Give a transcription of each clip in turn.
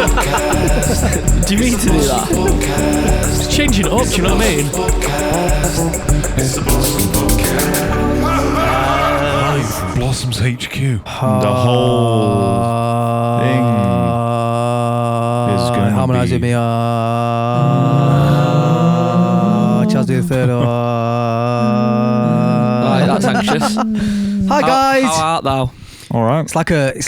Do you mean to do that? It's changing it up, do you know what I mean? Blossoms HQ. The whole thing is going to harmonise be... with me. Charles do the third. Right, that's anxious. Hi guys. How art thou? All right. It's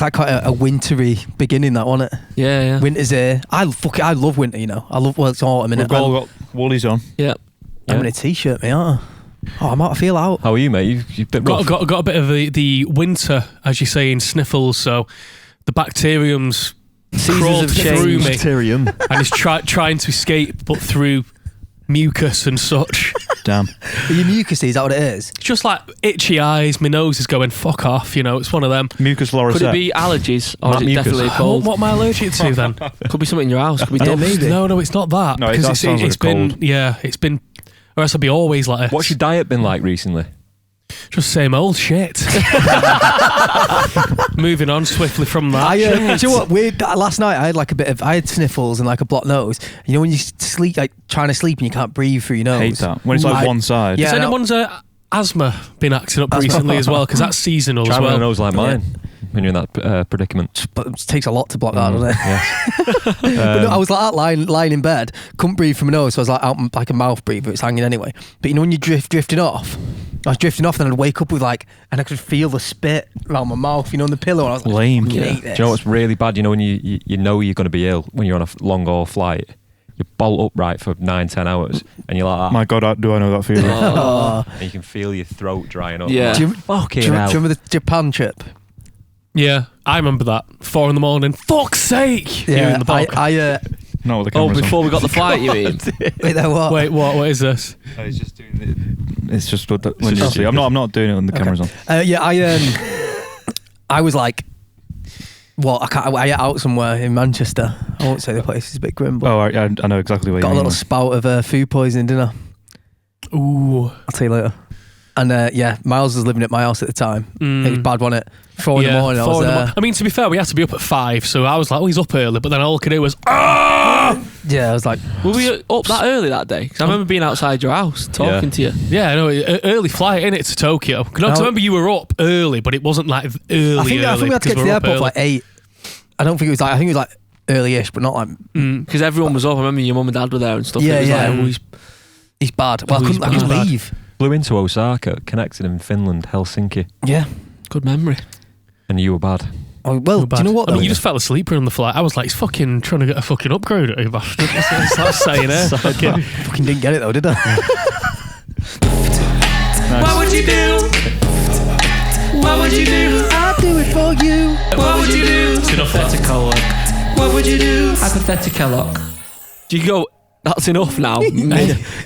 like quite a wintry beginning, that, wasn't it? Yeah. Winter's here. I love winter. You know, it's autumn. We've all got woolies on. Yeah. I'm in a t-shirt, mate. Aren't I? Oh, I might feel out. How are you, mate? You've been rough. Got a bit of the winter, as you say, in sniffles. So the bacterium's crawled through me, Bacterium. and it's trying to escape, but through mucus and such. Damn. Are you mucusy? Is that what it is? It's just like itchy eyes. My nose is going fuck off. You know, it's one of them. Mucus loricet. Could it be allergies, or Not is it mucus. definitely What, cold? what am I allergic to then? Could be something in your house. Could be dust. maybe. No, it's not that. No, because that sounds like it's been cold. it's been, or else I'd be always like this. What's your diet been like recently? Just same old shit. Moving on swiftly from that. Do you know what? Weird. Last night I had sniffles and like a blocked nose. You know when you sleep, like trying to sleep and you can't breathe through your nose. Hate that. When it's like one side. Yeah. Has anyone's asthma been acting up recently as well? Because that's seasonal Try as with well. a nose like mine when you're in that predicament. But it takes a lot to block that, doesn't it? Yes. But no, I was like lying in bed, couldn't breathe from my nose, so I was like out like a mouth breather. It's hanging anyway. But you know when you drifting off. I was drifting off, and I'd wake up with and I could feel the spit around my mouth, you know, on the pillow. And I was like, Lame. I Do hate this. you know what's really bad? You know when you know you're going to be ill when you're on a long haul flight. You bolt upright for 9-10 hours, and you're like that. My God, do I know that feeling? Oh. And you can feel your throat drying up. Yeah. Like, Do you fucking do you hell. remember the Japan trip? Yeah, I remember that. 4 a.m. Fuck's sake! You in the bog. Not with the Oh, cameras before we got the flight, you mean? Wait, there what? Wait, what is this? on. It's just doing it. It's just when you see. I'm not doing it when the camera's on. I was like, well, I ate out somewhere in Manchester. I won't say the place. It's a bit grim, but Oh, I know exactly what you got a mean. little spout of food poisoning, didn't I? Ooh. I'll tell you later. And Miles was living at my house at the time. It was bad, wasn't it? 4 in the morning, I was there. I mean, to be fair, we had to be up at 5, so I was like, oh, he's up early, but then all I could do was, ah! Yeah, I was like, Were we up that early that day? 'Cause I remember being outside your house talking to you. Yeah, no, early flight, innit, to Tokyo. 'Cause I remember you were up early, but it wasn't like early. I think we had to get to the airport for like 8. I think it was like early-ish, but not like. Because everyone was up. I remember your mum and dad were there and stuff. Yeah, It was yeah. like, He's bad. Well, I couldn't bad. leave. Flew into Osaka, connected in Finland, Helsinki, Yeah. good memory. and you were bad. Oh, well, do you know what? I mean, though? you just fell asleep on the flight. I was like, he's fucking trying to get a fucking upgrade at you bastard. That's saying it. Fucking. fucking didn't get it though, did I? What would you do? What would you do? I'll do it for you. What would you do? It's enough hypothetical. What would you do? Hypothetical. Do you go, that's enough now?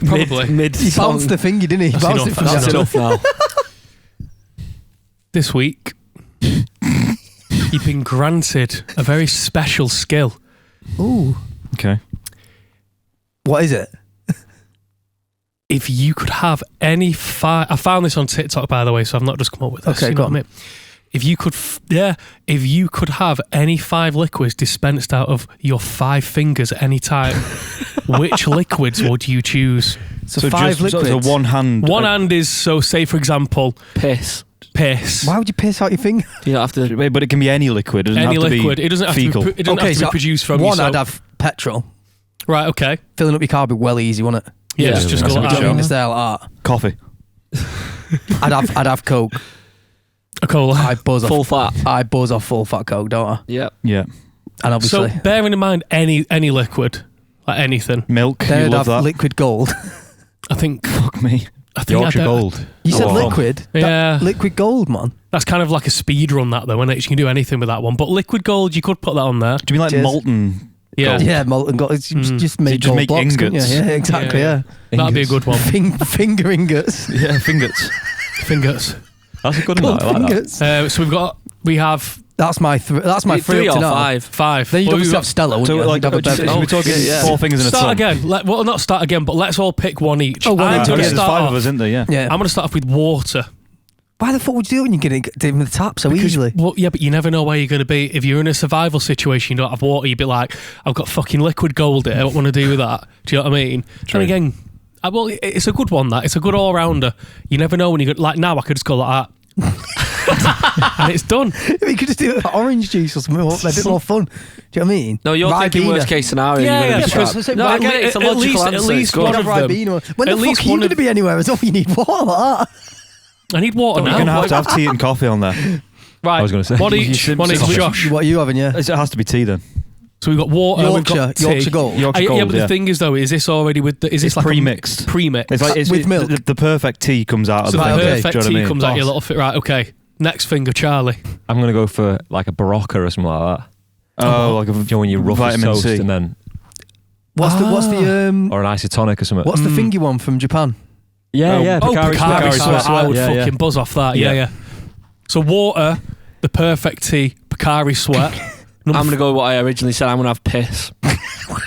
Probably. Mid He bounced the finger, didn't he? That's Bounced enough, it from That's the enough now. This week, you've been granted a very special skill. Ooh. Okay. What is it? If you could have any I found this on TikTok, by the way, so I've not just come up with this. Okay, you go know what I mean? If you could, if you could have any 5 liquids dispensed out of your 5 fingers at any time, which liquids would you choose? So 5 liquids. So one hand. One hand is, so say for example, Piss. piss. Why would you piss out your finger? You don't have to. Wait, but it can be any liquid. It doesn't Any have to liquid. be It doesn't have fecal. to be, it doesn't have to be produced from one. you. I'd have petrol. Right, okay. Filling up your car would be well easy, wouldn't it? Yeah, Yeah, just that's go a good like shout. Don't mean that. to stay like that. Coffee. I'd have Coke. A cola. I buzz Full off. fat. I buzz off full fat Coke, don't I? Yep. Yeah. And obviously, So bearing in mind any liquid, like anything, Milk. then You I'd love have that. liquid gold. I think Fuck me. Yorkshire I'd- Gold. You said Oh, liquid? Yeah. Liquid gold, man. That's kind of like a speed run, that though, isn't it? You can do anything with that one. But liquid gold, you could put that on there. Do you mean like Cheers. molten? Yeah, Gold. Yeah, molten gold. It's just make just gold make blocks, couldn't you? ingots. Yeah, exactly, Yeah, yeah. that'd be a good one. Finger ingots. Yeah, fingers. Fingers. That's a good Gold one. I like that. fingers. So we have That's my 3 3 up or to now. 5. 5. Then you'd Well, obviously we've have Stella, wouldn't So you? like, You'd have a just, beverage. we're talking yeah. 4 fingers in a start thumb. again. Well, not start again, but let's all pick one each. Oh, one I'm each, going to There's start 5 off. of us, isn't there? Yeah. Yeah. I'm going to start off with water. Why the fuck would you do it when you're going to get in the tap so easily? Well, yeah, but you never know where you're going to be. If you're in a survival situation, you don't have water, you'd be like, I've got fucking liquid gold here. What want to do with that? Do you know what I mean? True. And again, well, it's a good one, that. It's a good all-rounder. You never know when you go... Like, now I could just go like that. And it's done. You could just do it with orange juice or something. A bit more fun. Do you know what I mean? No, you're thinking worst case scenario. Yeah, because no, I get it. It's a logical answer. At least one of them. When the fuck are you going to be anywhere as well? You need water like that. I need water now. You're going to have tea and coffee on there. Right. I was going to say. One each, Josh. What are you having, yeah? It has to be tea then. So we've got water, Yorkshire Gold. Yeah, but the thing is though, is this already with the... Is this like pre-mixed? Pre-mixed. It's like with milk? The perfect tea comes out of the thing. thing. The perfect tea comes out your little... Right, okay. Next finger, Charlie. I'm going to go for like a Barocca or something like that. Oh, like a when you rough vitamin toast C. and then... What's the or an isotonic or something. What's the fingy one from Japan? Yeah. Pocari Sweat. I would fucking buzz off that. Yeah. So water, the perfect tea, Pocari Sweat. I'm going to go with what I originally said. I'm going to have piss.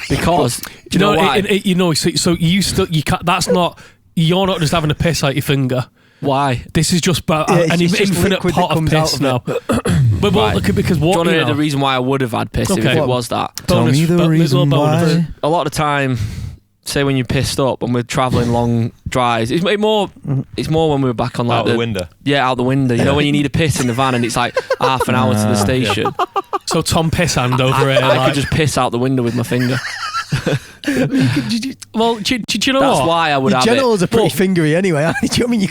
Because, do you know why? So you can't, that's not, you're not just having a piss out your finger. Why? This is just an infinite pot of piss now. But right. Because do you what? want to hear the reason why I would have had piss if it was that? Tell me the reason why. A lot of the time, say when you're pissed up and we're travelling long drives, it's more when we were back on like out the window. Yeah, out the window. You know when you need a piss in the van and it's like half an hour to the station. Yeah. So Tom piss hand over here. I could just piss out the window with my finger. Well, do you know That's what? why I would have it. Genitals are pretty fingery anyway. Do you know what I mean? You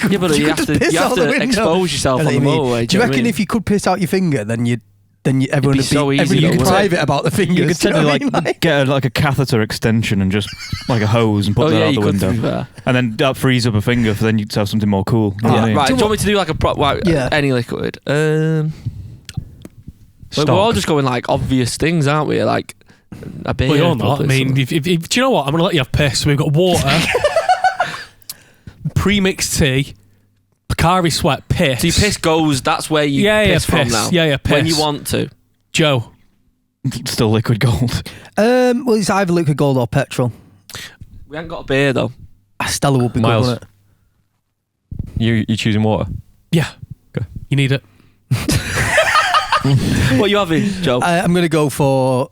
have to expose yourself on the motorway. Do you reckon if you could piss out your finger, then everyone would so easy. Everyone would be private about the fingers. You could technically get a catheter extension and just like a hose and put that out the window, and then freeze up a finger. For then you'd have something more cool. Right? Do you want me to do like any liquid? We're all just going like obvious things, aren't we? Like a beer. Well, you're not. I mean, do you know what? I'm going to let you have piss. We've got water, pre-mixed tea, Pocari Sweat, piss. So your piss goes, that's where you piss from now. Yeah, piss. When you want to. Joe. Still liquid gold. Well, it's either liquid gold or petrol. We haven't got a beer though. Stella would be Miles. good, wouldn't it? You choosing water? Yeah. Okay. You need it. What are you having, Joe? I'm gonna go for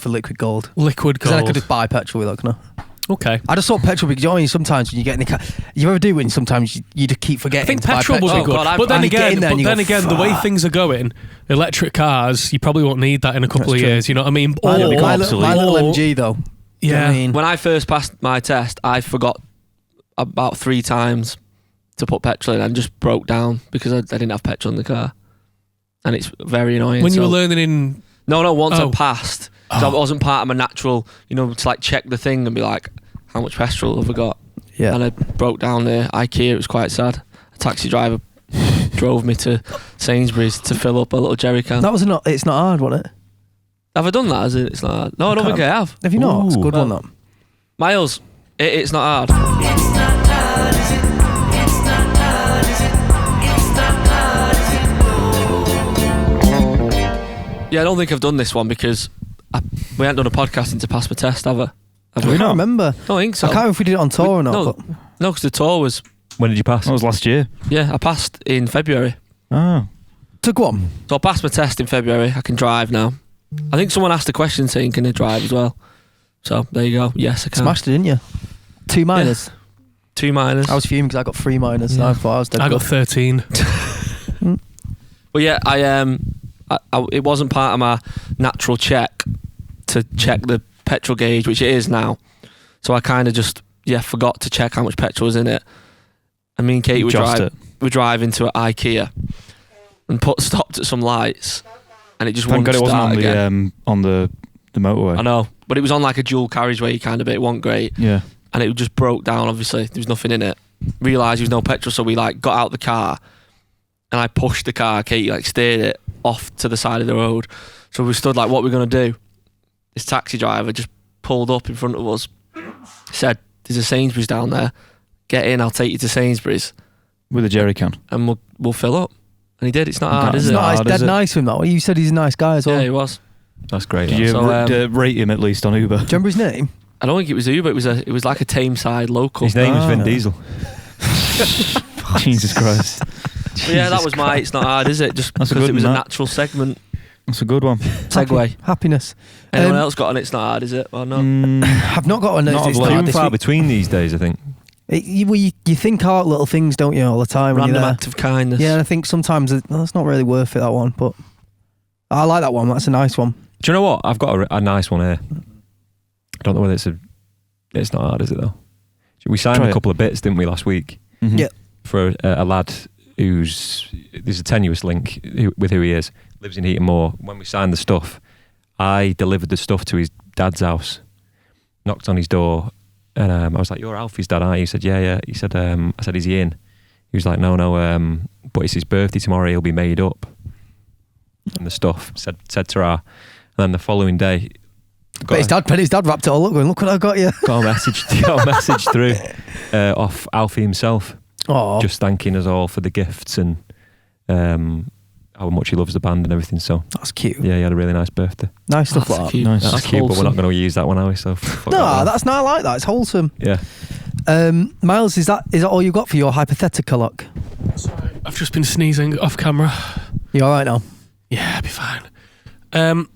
liquid gold. Liquid gold. Because then I could just buy petrol with that, can I? Okay. I just thought petrol because you know sometimes when you get in the car, you ever do when sometimes you just keep forgetting. I think to buy petrol would be good. God, but then again, the way things are going, electric cars, you probably won't need that in a couple of years. You know what I mean? My little MG though. Yeah. You know what I mean? When I first passed my test, I forgot about 3 times to put petrol in and just broke down because I didn't have petrol in the car. And it's very annoying. When you were learning in... No, once I passed. So it wasn't part of my natural, to like check the thing and be like, how much petrol have I got? Yeah. And I broke down the IKEA. It was quite sad. A taxi driver drove me to Sainsbury's to fill up a little jerry can. It's not hard, was it? Have I done that? It's not hard. No, I don't think I have. Have you not? It's a good one, that. Miles, it's not hard. It's not hard, is it? It's not hard, is it? It's not hard, is it? Yeah, I don't think I've done this one because we haven't done a podcasting to pass my test, have I? I can't remember. I don't think so. I can't remember if we did it on tour or not. No, because the tour was... When did you pass? That was last year. Yeah, I passed in February. Oh. Took one. So I passed my test in February. I can drive now. I think someone asked a question saying, can I drive as well? So there you go. Yes, I can. Smashed it, didn't you? 2 minors. Yeah. 2 minors. I was fuming because I got 3 minors. Yeah. I thought I was dead. I got 13. Well, yeah, I it wasn't part of my natural check to check the petrol gauge, which it is now. So I kind of just forgot to check how much petrol was in it. And me and Katie were driving to IKEA and stopped at some lights, and it just wouldn't start again. On the motorway. I know, but it was on like a dual carriageway kind of bit. It wasn't great. Yeah. And it just broke down. Obviously, there was nothing in it. Realised there was no petrol, so we got out the car, and I pushed the car. Katie steered it off to the side of the road. So we stood like, what are we gonna do? This taxi driver just pulled up in front of us. Said, "There's a Sainsbury's down there. Get in. I'll take you to Sainsbury's with a jerry can, and we'll fill up." And he did. It's not hard, is it? It's dead nice with him. That. You said he's a nice guy as well. Yeah, he was. That's great. Did you rate him at least on Uber? Do you remember his name? I don't think it was Uber. It was like a Tameside local. His name was Vin Diesel. Jesus Christ. Yeah, that was my. It's not hard, is it? Just That's a because good it was a one, natural segment. That's a good one. Segue. Happiness. Anyone else got an It's Not Hard, is it? Or not? I've not got a Not It's of Not late. Hard Few this and far week. between these days, I think. You think out little things, don't you, all the time? when Random you're there. act of kindness. Yeah, and I think sometimes it's not really worth it, that one. But I like that one. That's a nice one. Do you know what? I've got a nice one here. I don't know whether it's not hard, is it though? We signed Try a it. couple of bits, didn't we, last week? Mhm. Yeah. For a lad there's a tenuous link with who he is. Lives in Heaton Moor. When we signed the stuff, I delivered the stuff to his dad's house. Knocked on his door, and I was like, "You're Alfie's dad, aren't you?" He said, "Yeah." He said, "I said, is he in?" He was like, "No, but it's his birthday tomorrow. He'll be made up." And the stuff said to her, and then the following day, But his dad wrapped it all up, going, "Look what I got you." got a message through off Alfie himself, Oh, just thanking us all for the gifts and how much he loves the band and everything. So that's cute. yeah, he had a really nice birthday. Nice stuff That's like that. cute. Nice. That's That's cute, but we're not wholesome. going to use that one, are we? So fuck No, that one. that's not like that. It's wholesome. Yeah. Miles, is that all you got for your hypothetical look? Sorry, I've just been sneezing off camera. You all right now? Yeah, I'll be fine.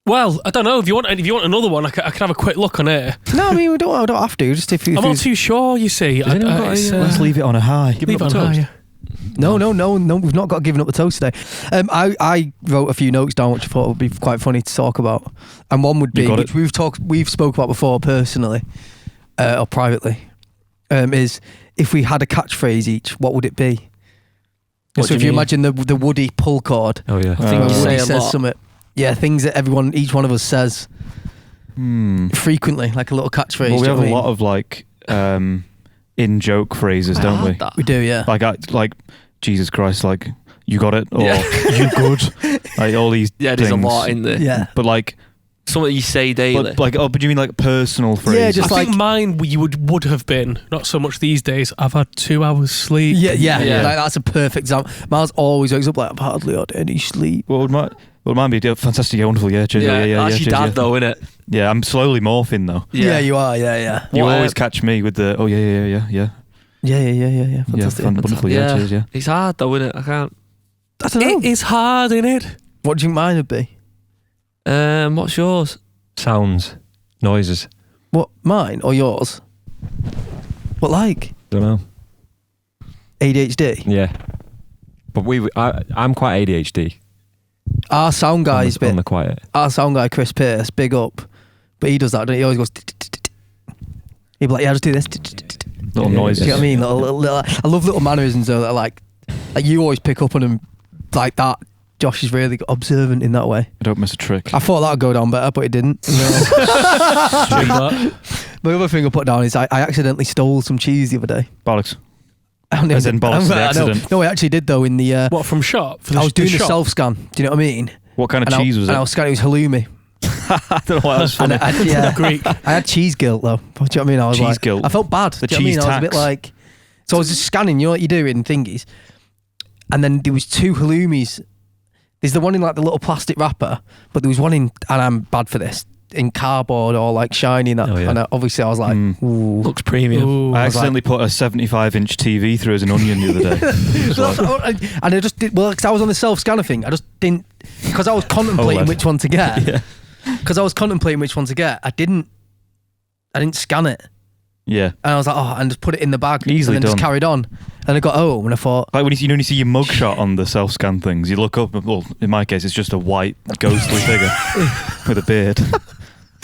Well, I don't know. If you want another one, I can have a quick look on it. No, I mean we don't have to. Just if you. I'm not too sure. You see, Has anyone got it's, any, Let's leave it on a high. leave it on high, yeah. No, we've not got given up the toast today. I wrote a few notes down which I thought would be quite funny to talk about, and one would be You got which it. we've spoke about before personally or privately. Is if we had a catchphrase each, what would it be? What So do if you you mean? imagine the Woody pull cord, Oh yeah. I think Oh. you when say Woody a says lot. something. Yeah, things that each one of us says frequently, like a little catchphrase. Well, we do you have know a what I lot of like in joke phrases, I don't had we? that. mean? We do, yeah. Like Jesus Christ, like you got it or Yeah. you good, like all these. Yeah, there's things. a lot in there. Yeah. But like, Something you say daily. but do you mean like personal phrases? Yeah, just I like think mine you would have been not so much these days. I've had 2 hours sleep. yeah. Yeah. Like, that's a perfect example. Miles always wakes up like I've hardly had any sleep. What would mine be? Yeah, fantastic, yeah, wonderful, yeah, cheers, yeah, that's your cheers, dad yeah. though, innit? Yeah, I'm slowly morphing though. Yeah, you are. Yeah. You What, always catch me with the Yeah. Fantastic. wonderful, yeah, cheers, yeah. It's hard though, innit? I can't. I don't know. It is hard, innit? What do you think mine would be? What's yours? Sounds, noises. What, mine or yours? What, like Don't know. ADHD? Yeah. But I'm quite ADHD. Our sound guy's on bit. the quiet. Our sound guy Chris Pierce, big up. But he does that, doesn't he? He always goes. He'd be like, "Yeah, just do this." Yeah, Little Do noises. you know what I mean? Little, I love little mannerisms though that like you always pick up on them like that. Josh is really observant in that way. I don't miss a trick. I thought that would go down better, but it didn't. My other thing I put down is I accidentally stole some cheese the other day. Bollocks. As in bollocks to the accident. No, I actually did though. In the What from shop? For I was doing the shop? self scan. Do you know what I mean? What kind of And cheese was it? And I was scanning. It was halloumi. I don't know why that was funny. And I, yeah, Greek. I had cheese guilt though. Do you know what I mean? I was Cheese like, guilt? I felt bad. The Do you know cheese what I mean? I was a bit tax? like, so I was just scanning. You know what you do in thingies, and then there was 2 halloumis. There's the one in like the little plastic wrapper, but there was one in, and I'm bad for this, in cardboard or like shiny and that. Oh, yeah. And obviously I was like, ooh. Looks premium. Ooh. I was like- accidentally put a 75-inch TV through as an onion the other day. It was like- And I just did, well, because I was on the self scanner thing, I just didn't, because I was contemplating OLED. which one to get. Yeah. Because I was contemplating which one to get, I didn't scan it. Yeah. And I was like, oh, and just put it in the bag. Easily and then done. just carried on. And I got home and I thought, Like when you see your mugshot on the self-scan things, you look up, well, in my case, it's just a white, ghostly figure with a beard.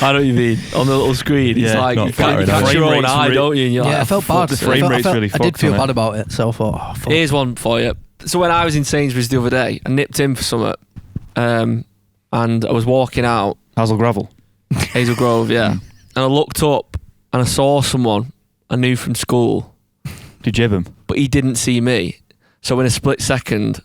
I know what you mean. On the little screen, it's Yeah, like not you catch flattering. your Frame own rate's eye, re- don't you? And you're yeah, like, I felt fuck bad. this. The frame rate's really I did fucked feel on bad it. about it. So I thought, oh, fuck. Here's one for you. So when I was in Sainsbury's the other day, I nipped in for something, and I was walking out Hazel Gravel. Hazel Grove, yeah, and I looked up and I saw someone I knew from school, Did you jib him? but he didn't see me. So in a split second,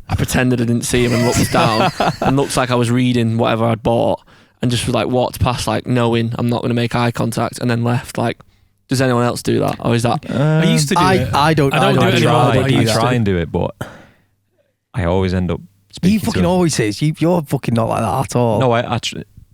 I pretended I didn't see him and looked down and looked like I was reading whatever I'd bought and just like walked past like knowing I'm not going to make eye contact and then left. Like, does anyone else do that? Or is that... I used to do it. I don't I don't do it anymore, try, but I I used try to. and do it, but I always end up speaking He to fucking him. always says, you're fucking not like that at all. No,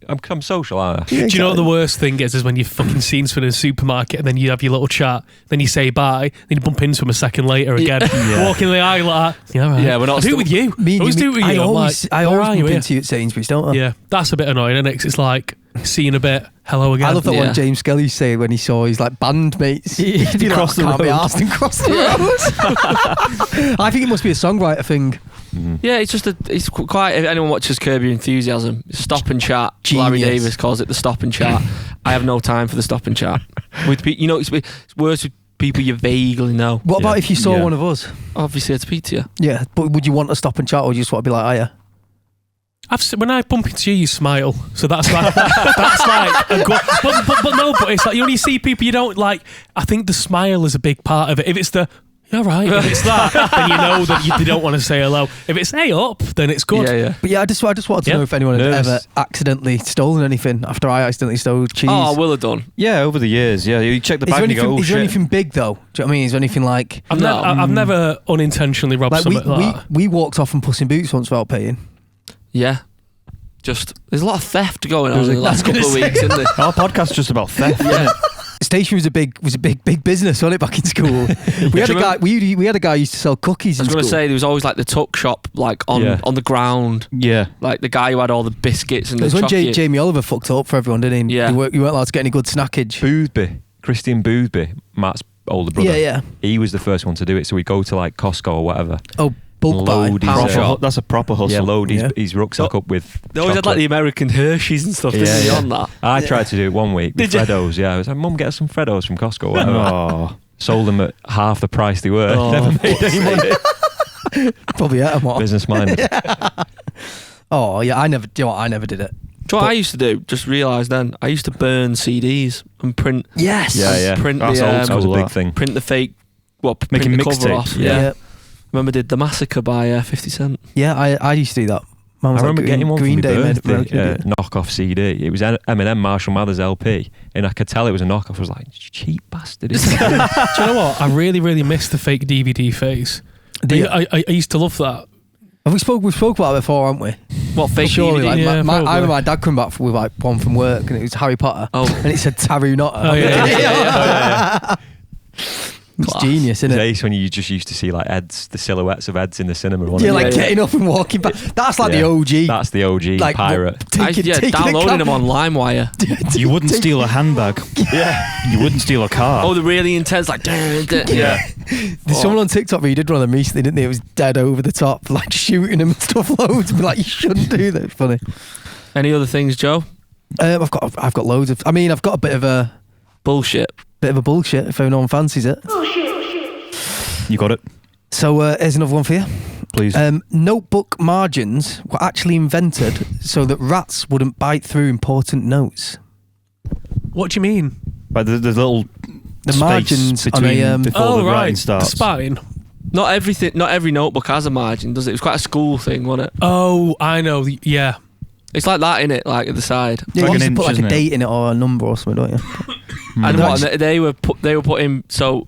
I'm social, aren't I? Yeah, Do you know what the worst thing is when you've fucking seen someone in a supermarket and then you have your little chat, then you say bye, then you bump into them a second later again, walking the aisle like that. Yeah, right. Yeah, we're not I do it with you. Me and always do it with you. I I'm always like, where are bump you here? into you at Sainsbury's, don't I? Yeah, that's a bit annoying, isn't it? 'Cause it's like seeing a bit. Hello again. I love that Yeah. one James Skelly say when he saw his like bandmates. He'd be Cross like, the can't be road. arsed and cross the road. I think it must be a songwriter thing. Yeah, it's quite. If anyone watches Curb Your Enthusiasm, stop and chat. Larry Genius. Davis calls it the stop and chat. I have no time for the stop and chat. It's worse with people you vaguely know. What about if you saw Yeah. one of us? Obviously, I'd speak to you. Yeah, but would you want to stop and chat or you just want to be like, hiya? When I bump into you, you smile. So that's like that's like a good, but no, but it's like you only see people you don't like. I think the smile is a big part of it. If it's the you're right, if it's that, then you know that they don't want to say hello. If it's hey up, then it's good. Yeah. But yeah, I just wanted to Yeah. know if anyone had Nervous. ever accidentally stolen anything after I accidentally stole cheese. Oh, I will have done. Yeah, over the years. Yeah, you check the is bag there and you anything, go, oh is there shit. anything big though? Do you know what I mean? Is there anything like I've never unintentionally robbed like we, something like that. we walked off on Puss in Boots once without paying? Yeah. There's a lot of theft going on There's in the last couple of weeks, isn't there? Our podcast's just about theft, isn't it? Station was a big business, wasn't it, back in school? We had a guy. We had a guy who used to sell cookies. I was in going to school. say there was always like the tuck shop, like on the ground, Yeah. like the guy who had all the biscuits and It the was when chocolate. Jamie Oliver fucked up for everyone, didn't he? Yeah. You weren't allowed to get any good snackage. Boothby, Christian Boothby, Matt's older brother. Yeah, yeah. He was the first one to do it. So we'd go to like Costco or whatever. Oh, bulk buy. Load his, power uh, shop. That's a proper hustle. Yeah, load Yeah. his rucksack up with. They always had like chocolate. the American Hershey's and stuff. Yeah, didn't they, yeah. on that? I tried to do it one week with Did you? Freddos. Yeah, I was like, "Mum, get us some Freddos from Costco." Whatever. Oh. Sold them at half the price they were. Oh, Never made any money. Probably at them all. Business minded. Oh yeah, I never. Do you know what? I never did it. Do you know what I used to do? Just realised then. I used to burn CDs and print. Yes. Yeah, yeah. Print That's the old That was a school, big that. thing. print the fake. Well, print Making the cover mixtapes. off. Yeah. Yeah. Remember did the Massacre by 50 Cent. Yeah, I used to do that. Mine I was remember like getting one Green for my Day made birthday, knockoff CD. It was Eminem Marshall Mathers LP, and I could tell it was a knockoff. I was like, cheap bastard. Do you know what? I really miss the fake DVD phase. I used to love that. We spoke about it before, haven't we? What fake Surely, DVD? like Yeah, I probably. remember my dad coming back with like one from work, and it was Harry Potter, Oh. and it said Taru Notter. Oh, yeah. It's Class. genius, isn't it? days when you just used to see like Eds, the silhouettes of Eds in the cinema. wasn't Yeah, it? like yeah. getting up and walking back. That's like Yeah. the OG. That's the OG like pirate. taking a downloading cab- them on LimeWire. You wouldn't steal a handbag. Yeah. You wouldn't steal a car. Oh, the really intense, like. Yeah. There's someone on TikTok who did one of them recently, didn't they? It was dead over the top, like shooting them and stuff loads. And be like, you shouldn't do that. It's funny. Any other things, Joe? I've got loads of. I mean, I've got a bit of a Bullshit. bullshit if anyone fancies it. You got it. So here's another one for you. Please. Notebook margins were actually invented so that rats wouldn't bite through important notes. What do you mean? But the little The space margins on between a before the writing The starts. spine. Not every notebook has a margin, does it? It was quite a school thing, wasn't it? Oh, I know. Yeah. It's like that, innit? Like at the side. Yeah, like you an used to inch, put like isn't a it? date in it or a number or something, don't you? And No, what? And they were putting so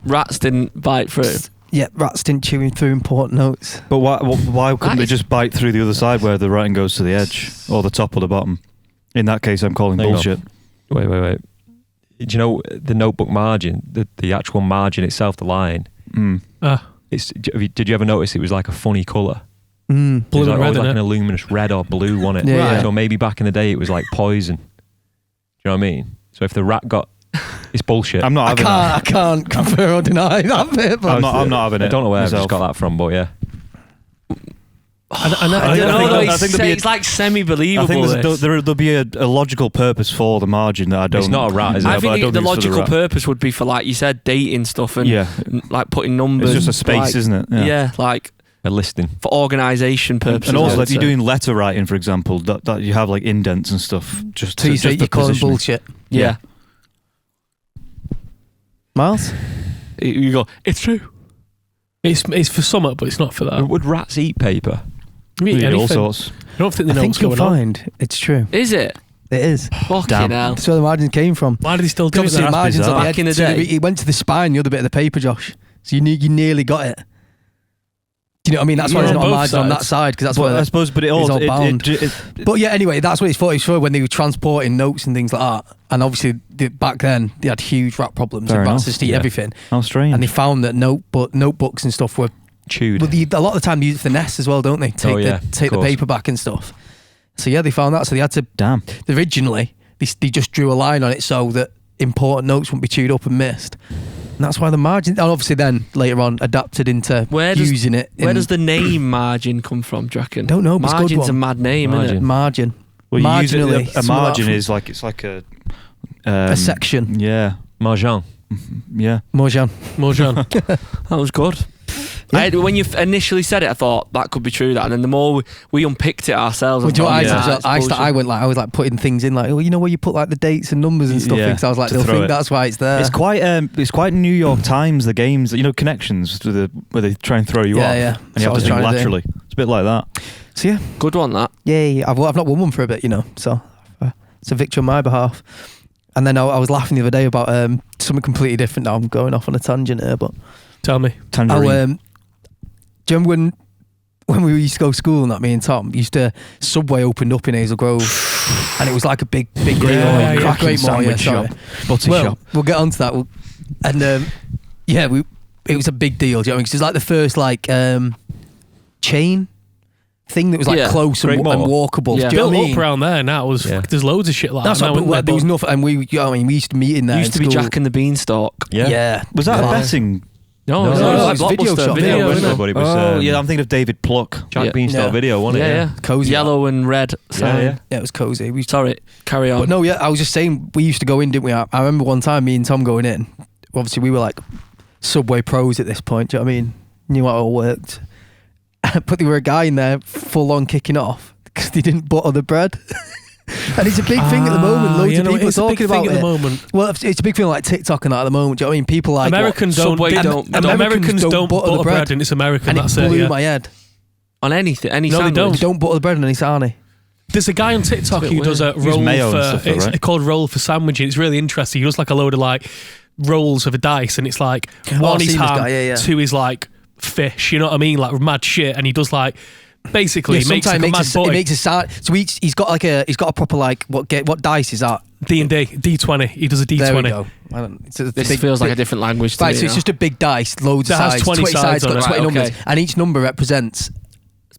rats didn't bite through. Yeah, rats didn't chew through important notes. But why couldn't they is- just bite through the other side where the writing goes to the edge or the top or the bottom? In that case, I'm calling Hang on. bullshit. Wait. Do you know the notebook margin, the actual margin itself, the line? Mm. Did you ever notice it was like a funny colour? Blue It was and like, red, always like innit? an luminous red or blue, wasn't it? Yeah, yeah. So maybe back in the day it was like poison. Do you know what I mean? So if the rat got, it's bullshit. I'm not having that. I can't confirm or deny that bit. But I'm not having it. I don't know where I've myself. just got that from, but yeah. I I don't I know. think- though, I think there'll be a- it's like I semi-believable. think this. there'll be a logical purpose for the margin that I don't. It's not a rat, is it? I Yeah, but think don't the it's for logical rat. purpose would be for, like you said, dating stuff and Yeah, like putting numbers. it's just a space, like, isn't it? Yeah, like A listing. for organisation purposes. And also, I would if you're say. doing letter writing, for example, that you have like indents and stuff. Just so you just say for you're calling positioning. bullshit, yeah, Miles? you go. It's true. It's for summer, but it's not for that. Would rats eat paper? You eat Yeah, all anything. sorts. I don't think they I know think what's you'll going on. find it's true. Is it? It is. Fucking Damn. hell. That's where the margins came from. Why do they still do it? Obviously, the That's margins on bizarre. the Back edge. in the so day. it went to the spine, the other bit of the paper, Josh. So you nearly got it. Do you know what I mean? That's why Yeah, there's not a both margin on that sides. side, because that's But where I suppose, but it it's all, all bound. it- But yeah, anyway, that's what it's for. It's for when they were transporting notes and things like that. And obviously, back then, they had huge rat problems. Fair and rats enough, just eat yeah. everything. how strange. And they found that notebooks and stuff were... Chewed. Well, a lot of the time, they use it for nests as well, don't they? Take the course. paper back and stuff. So yeah, they found that. So they had to... Damn. Originally, they just drew a line on it so that important notes wouldn't be chewed up and missed. And that's why the margin... And obviously then, later on, adapted into using it. Where does the name margin come from, do you reckon? Don't know, but it's a good Margin's a one. mad name, isn't it? Margin. Well, you use Marginally. it, a some of that margin from- is like, it's like a... a section. Yeah. Marjan. Yeah. Mojan. That was good. When you initially said it, I thought that could be true. That, and then the more we unpicked it ourselves, Well, do you know what I thought, I was like putting things in, like, oh, you know where you put like the dates and numbers and stuff. Yeah, in, 'cause I was like, to they'll throw think it. that's why it's there. It's quite New York Times, the games, connections to where they try and throw you off. Yeah. And you have to think laterally. It's a bit like that. So yeah, good one. That I've not won one for a bit, so it's a victory on my behalf. And then I was laughing the other day about something completely different. Now I'm going off on a tangent here, but Tell me. Tangerine. do you remember when we used to go to school and that, me and Tom used to, Subway opened up in Hazel Grove and it was like a big Yeah, cracking sandwich sorry. shop. Butty Well, shop. we'll get onto that. It was a big deal. Do you know what I mean? 'Cause it was like the first chain thing that was like close and walkable. Yeah. Do you know Built what I mean? up around there now. There's loads of shit like That's that. right, now, but isn't there was there? nothing, and we used to meet in there. used to in be school. Jack and the Beanstalk. Yeah. Was that a Yeah. betting? No, No, it was no, like it's video Blockbuster shop, video, video, wasn't isn't it? But it was, Yeah, I'm thinking of David Pluck. Jack Beanstalk Yeah. video, wasn't it? Yeah. Cozy. Yellow and red sign. Yeah. Yeah, it was cozy. We Sorry, carry on. But no, I was just saying, we used to go in, didn't we? I remember one time me and Tom going in. Obviously, we were like Subway pros at this point. Do you know what I mean? Knew how it all worked. But there were a guy in there full on kicking off because they didn't butter the bread. And it's a big thing at the moment. Loads of people are talking about at it. the moment. Well, it's a big thing like TikTok and that at the moment. Do you know what I mean? People like Americans don't. Subway Americans don't butter the bread, and it's American. and That's it blew it. Yeah. my head. On anything, any No, they sandwich. Don't butter the bread on any sarnie. There's a guy on TikTok It's a bit who does a Use roll mayo and for. stuff, though, It's right? called roll for sandwich. And it's really interesting. He does like a load of like rolls of a dice, and it's like one I've is seen this ham, guy, yeah. two is like fish. You know what I mean? Like mad shit. And he does like basically Yeah, he makes like sometimes a mad it butty. makes a side. So he's got a proper like what dice is that? D&D D20. He does a D20. There we go. It's a This big- feels like a big- different language to Right, me. so it's now. just a big dice, loads of That has sides. 20 sides got on it. 20 Right, numbers, okay. and each number represents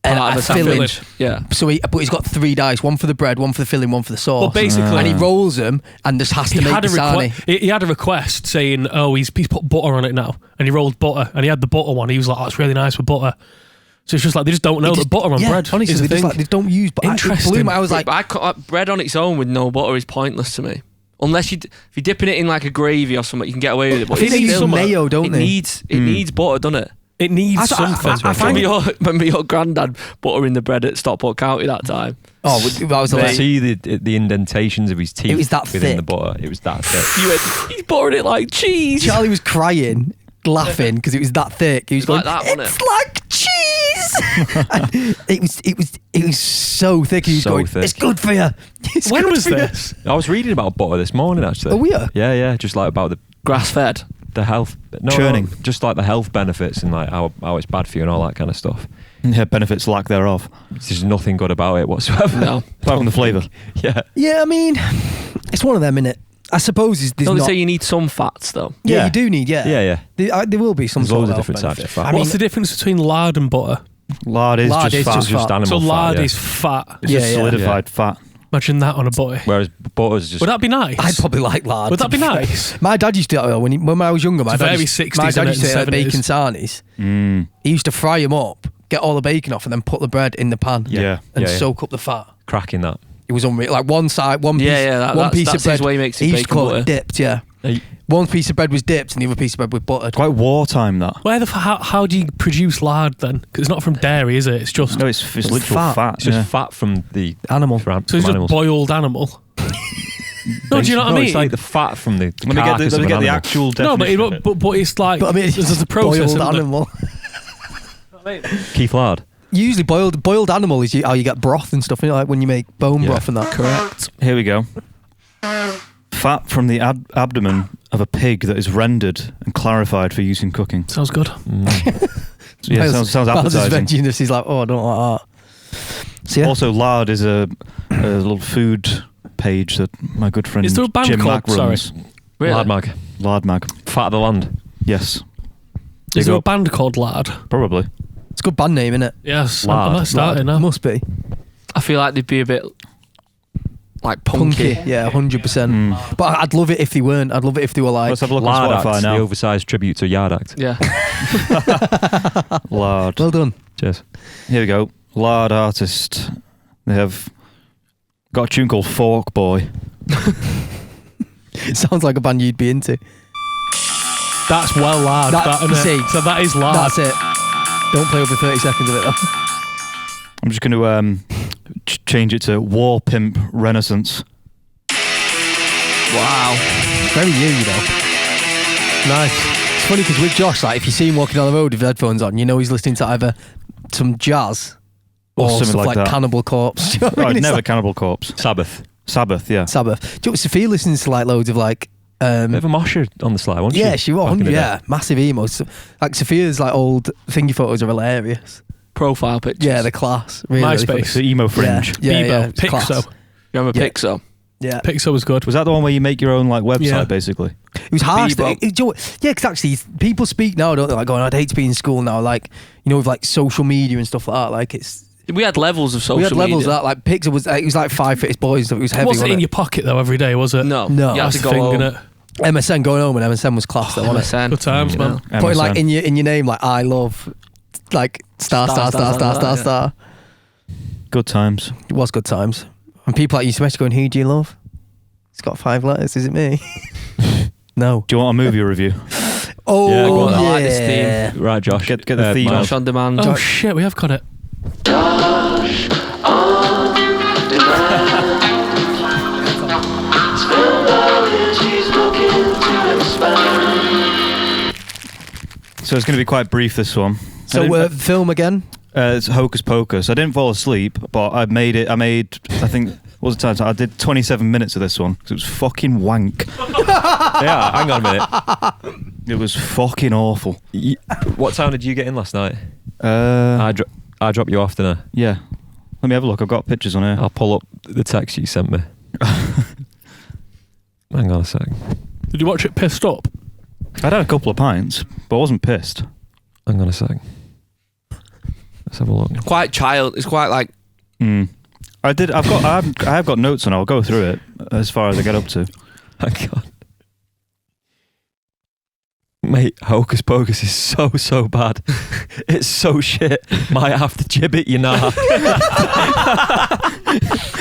part a of a filling. sandwich. Yeah. So he's got 3 dice: one for the bread, one for the filling, one for the sauce. But basically, and he rolls them and just has to he make had the a sarnie. he had a request saying, "Oh, he's put butter on it now," and he rolled butter, and he had the butter one. He was like, "Oh, it's really nice with butter." So it's just like they just don't know that butter on bread Honestly, is a they thing. just they don't use. But Interesting. I was like, bread on its own with no butter is pointless to me. Unless if you're dipping it in like a gravy or something, you can get away with it. But I think they it's use still- mayo, don't it they? needs butter, doesn't it? It needs something. I find Remember your granddad buttering the bread at Stockport County that time? oh, that was I like, see the indentations of his teeth It was that within the thick. butter. It was that thick. You went, he's buttering it like cheese. Charlie was crying, laughing because it was that thick. He was going, like that, wasn't "It's it?" like cheese." And it was so thick. He was So going, thick. "It's good for you." It's When good was for you." this? I was reading about butter this morning actually. Oh, were you? Yeah, just like about Grass fed. the health, Churning. just like the health benefits and like how it's bad for you and all that kind of stuff. Yeah, benefits lack thereof. There's nothing good about it whatsoever. No. Apart from the flavour. Yeah. Yeah, I mean, it's one of them, innit? I suppose there's Don't they not. say you need some fats though? Yeah, Yeah. you do need. Yeah. There will be some There's sort loads of of different health types of benefit. fat. I mean, What's the difference between lard and butter? Lard is Lard just is fat. just Just fat. animal So fat, lard yeah. is fat. It's just Yeah. solidified fat. Imagine that on a butty. Whereas butter's just Would that be nice? I'd probably like lard. Would to that be fair. nice? My dad used to when I was younger. My It's dad very used, 60s, my dad isn't used to it, have and bacon 70s. sarnies. He used to fry them up, get all the bacon off, and then put the bread in the pan. Yeah. and Yeah. soak up the fat. cracking that. It was unreal. Like one side, one piece, Yeah, one piece that's of bread. his way he makes his he used to bacon call butter. it dipped. Yeah, one piece of bread was dipped, and the other piece of bread was buttered. Quite wartime, that. How do you produce lard then? Because it's not from dairy, is it? It's just No, it's literal fat. It's just yeah. fat from the Animal. From, so it's from just animals. boiled animal. No, do you know what I mean? It's like the fat from the Let me get carcass the of an animal. actual no, definition. of it. but it's like But I mean, there's a process. boiled isn't there? animal. Keith Lard. Usually, boiled animal is how you get broth and stuff. You know, like when you make bone Yeah. broth and that. Correct. Here we go. Fat from the abdomen of a pig that is rendered and clarified for use in cooking. Sounds good. Yeah, sounds appetizing. Vegginess, he's like, oh, I don't like that. So, yeah. Also, Lard is a little food page that my good friend Is there a band Jim called- Mack runs. sorry. Really? Lard Mag. Lard Mag. Fat of the land. Yes, Is there go. a band called Lad? probably. It's a good band name, isn't it? Yes, Lad. I might start it now. Must be. I feel like they'd be a bit like punky. Yeah, 100%. But I'd love it if they weren't. I'd love it if they were like. Let's have a look Lard on Act, Spotify the now. oversized tribute to Yard Act. Yeah. Lard. Well done. Cheers. Here we go. Lard artist. They have got a tune called Fork Boy. It sounds like a band you'd be into. That's well Lad. That- That, you innit? see, So that is Lad. That's it. Don't play over 30 seconds of it though. I'm just going to change it to War Pimp Renaissance. Wow. Very you know. Nice. It's funny because with Josh, like, if you see him walking down the road with headphones on, you know he's listening to either some jazz or something stuff like that. Cannibal Corpse. Do you know what I Right, mean? It's never like Cannibal Corpse. Sabbath. Sabbath, yeah. Sabbath. Do you know what, Sophia listens to like loads of like. Bit of a mosher on the sly, wasn't she? Yeah, she was. Back in the Yeah, massive emo. So, like Sophia's like old thingy photos are hilarious. Profile pictures. Yeah, the class. Really, really funny. MySpace. The emo fringe. Yeah, Bebo. yeah, it's class. Pixo. You remember Yeah. Pixo? Yeah. Pixo was good. Was that the one where you make your own like website, Yeah. basically? It was harsh. Bebo. Do you know what- yeah, because actually, people speak now, don't they? Like, going, I'd hate to be in school now. Like, you know, with like social media and stuff like that. Like, it's. We had levels of social We had levels media. of that. Like, Pixar was. It was like 5 Fittest Boys. So it was heavy. Wasn't in wasn't your pocket though every day, was it? No. No. You had That's to the go thing, home. innit? MSN going home and MSN was class. Though, wasn't it? MSN. Good times, man. Putting like MSN. in your name, like I love, like star. Good times. It was good times. And people like you message going, "Who do you love?" It's got 5 letters. Is it me? No. Do you want a movie review? Oh Yeah, go on. I like this theme. Right, Josh. Get the theme Josh on demand. Oh shit, we have got it. So it's going to be quite brief, this one. So film again. It's Hocus Pocus. I didn't fall asleep, but I made, I think, what was the time? I did 27 minutes of this one because it was fucking wank. Yeah, hang on a minute. It was fucking awful. What time did you get in last night? I I dropped you off, didn't I? yeah. Let me have a look. I've got pictures on here. I'll pull up the text you sent me. Hang on a sec. Did you watch it pissed up? I'd had a couple of pints, but I wasn't pissed. Hang on a sec. Let's have a look. Quite child. It's quite like. I have got notes on it. I'll go through it as far as I get up to. Hang on. Mate, Hocus Pocus is so bad. It's so shit. Might have to jib it, you know.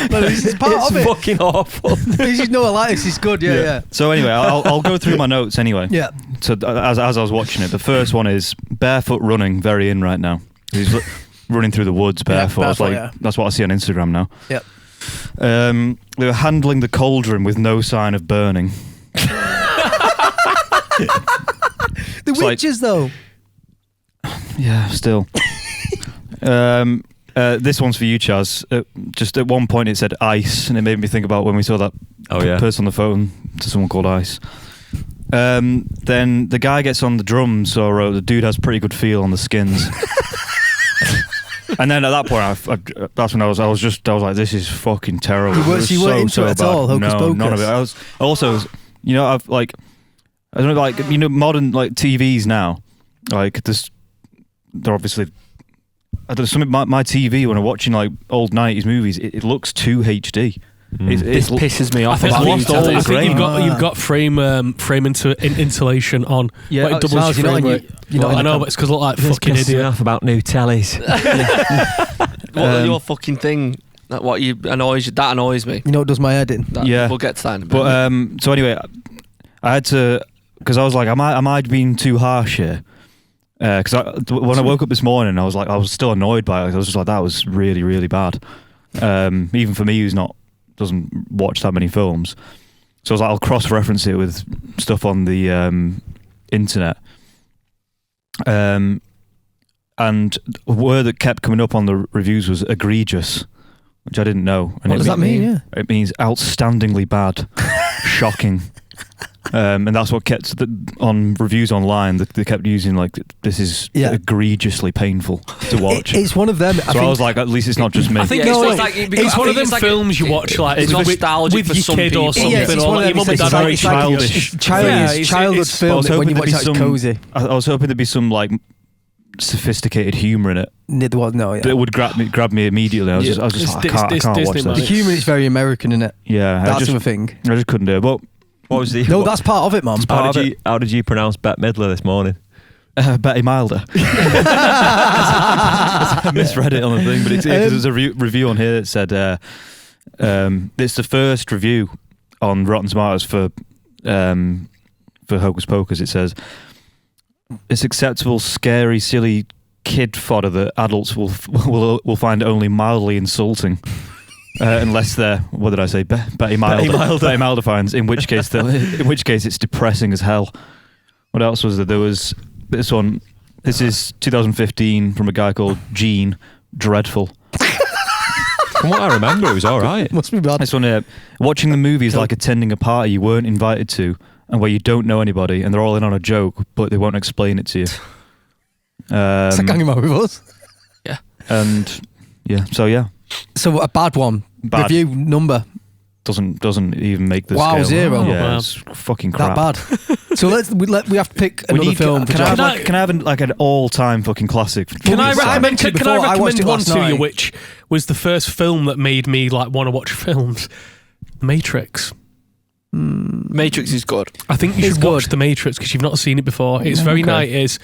This is part It's of it. fucking awful. This is no like this is good. Yeah. So anyway, I'll go through my notes anyway. Yeah. So as I was watching it, the first one is barefoot running, very in right now. He's running through the woods barefoot. It's barefoot, like, yeah. That's what I see on Instagram now. Yep. They were handling the cauldron with no sign of burning. The It's like- witches though. Yeah, still. This one's for you, Chaz. Just at one point it said ice, and it made me think about when we saw that Oh, yeah. person on the phone to someone called Ice. Then the guy gets on the drums, or the dude has pretty good feel on the skins. And then at that point, that's when I was like, this is fucking terrible. You weren't- It was so you weren't into it at bad. all, Hocus No, none of it. Pocus? I also, you know, I've like, I don't know, like, you know, modern like TVs now, like this, they're obviously. I don't know, something my TV when I'm watching like old 90s movies, it looks too HD. This pisses me off. I about think, these all the I think grain. you've got frame insulation on. Yeah, Like double Charles, frame rate. you're not I in know, the- but it's because I look like This fucking pisses me idiot. off about new tellies. What your fucking thing? That what you annoys you? That annoys me. You know what does my head in? That, Yeah. We'll get to that in a bit. But so anyway, I had to, because I was like, am I being too harsh here? Because when I woke up this morning, I was still annoyed by it. I was just like, that was really, really bad. Even for me, who's doesn't watch that many films. So I was like, I'll cross-reference it with stuff on the internet. And a word that kept coming up on the reviews was egregious, which I didn't know. And What does that mean? Yeah. It means outstandingly bad, shocking. And that's what kept on reviews online. They kept using like, this is egregiously painful to watch. It's one of them. So I was like, at least it's not just me. I think it's one of them films you watch like it's nostalgic with for your kid some or something. people. It's or one of like your them. mum and dad. very childish. Childhood film. I was hoping When you watch that, it's cozy. I was hoping there'd be some like sophisticated humour in it. Neither was no. But it would grab me immediately. I was just like, I can't watch Disney, this. The humour is very American, isn't it? Yeah, That's the thing. I just couldn't do it. But What was the? No, that's part of it, man. How did you pronounce Bette Midler this morning? Betty Milder. I misread it on the thing, but there's a review on here that said it's the first review on Rotten Tomatoes for Hocus Pocus. It says it's acceptable, scary, silly kid fodder that adults will find only mildly insulting. Unless they're, what did I say? Betty Milder. Betty Milder finds, in which case it's depressing as hell. What else was there? There was this one. This is 2015 from a guy called Gene. Dreadful. From what I remember, it was all right. Must be bad. This one here. Watching the movie is like attending a party you weren't invited to, and where you don't know anybody, and they're all in on a joke, but they won't explain it to you. It's like hanging out with us. Yeah. And yeah, so yeah. So a bad one. Bad. Review number. Doesn't even make the Wow, scale. 0. Yeah, Wow. it's fucking crap. That bad. So we have to pick another film. Can I have an all-time fucking classic? Can I recommend before, I watched it one last to you, night. which was the first film that made me like want to watch films? The Matrix. Matrix is good. I think you It's should watch good. The Matrix because you've not seen it before. It's very Okay. nice.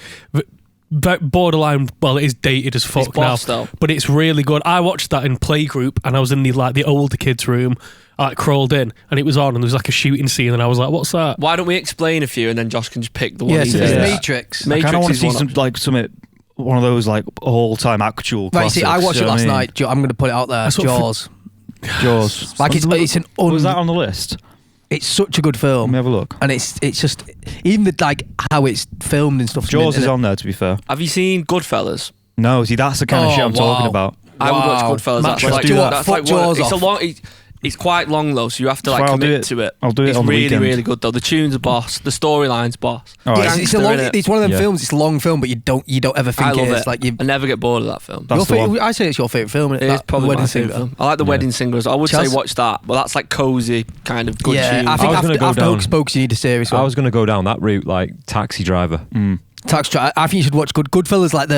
Borderline. Well, it is dated as fuck now, boss, though. but it's really good. I watched that in playgroup, and I was in the older kids' room. I crawled in, and it was on, and there was like a shooting scene, and I was like, "What's that?" Why don't we explain a few and then Josh can just pick the one? Yes, he's it's in? Matrix. I kind of want to is see one one of those like all-time actual Right, classics. see, I watched you it know what last I mean? night. I'm going to put it out there. That's what Jaws. Jaws. Like it's an Was that on the list? It's such a good Let film, me have a look. and it's just even the like how it's filmed and stuff. Jaws is on there, to be fair. Have you seen Goodfellas? No, see, that's the kind of Oh, shit I'm talking wow. about. I would Wow. watch Goodfellas. Match, That's let's like, do that. that's Fuck like one, Jaws it's a off. long. It's quite long though, so you have to like Well, I'll do commit it. to it. I'll do it It's on the really, weekend. really good though. The tune's a boss. The storyline's boss. All Yeah, right. it's Gangster, a long. innit? It's one of them Yeah. films. It's a long film, but you don't ever I think love it's it. like you. I never get bored of that film. That's the one. I say it's your favorite film. It is probably my favorite film. I like the Yeah. Wedding Singers. I would Chaz? say watch that, but that's like cozy kind of good Yeah, tune. I think I was gonna after, go after down- Hocus Pocus, you need a serious I one. was going to go down that route, like Taxi Driver. Tax Driver. I think you should watch Goodfellas. Like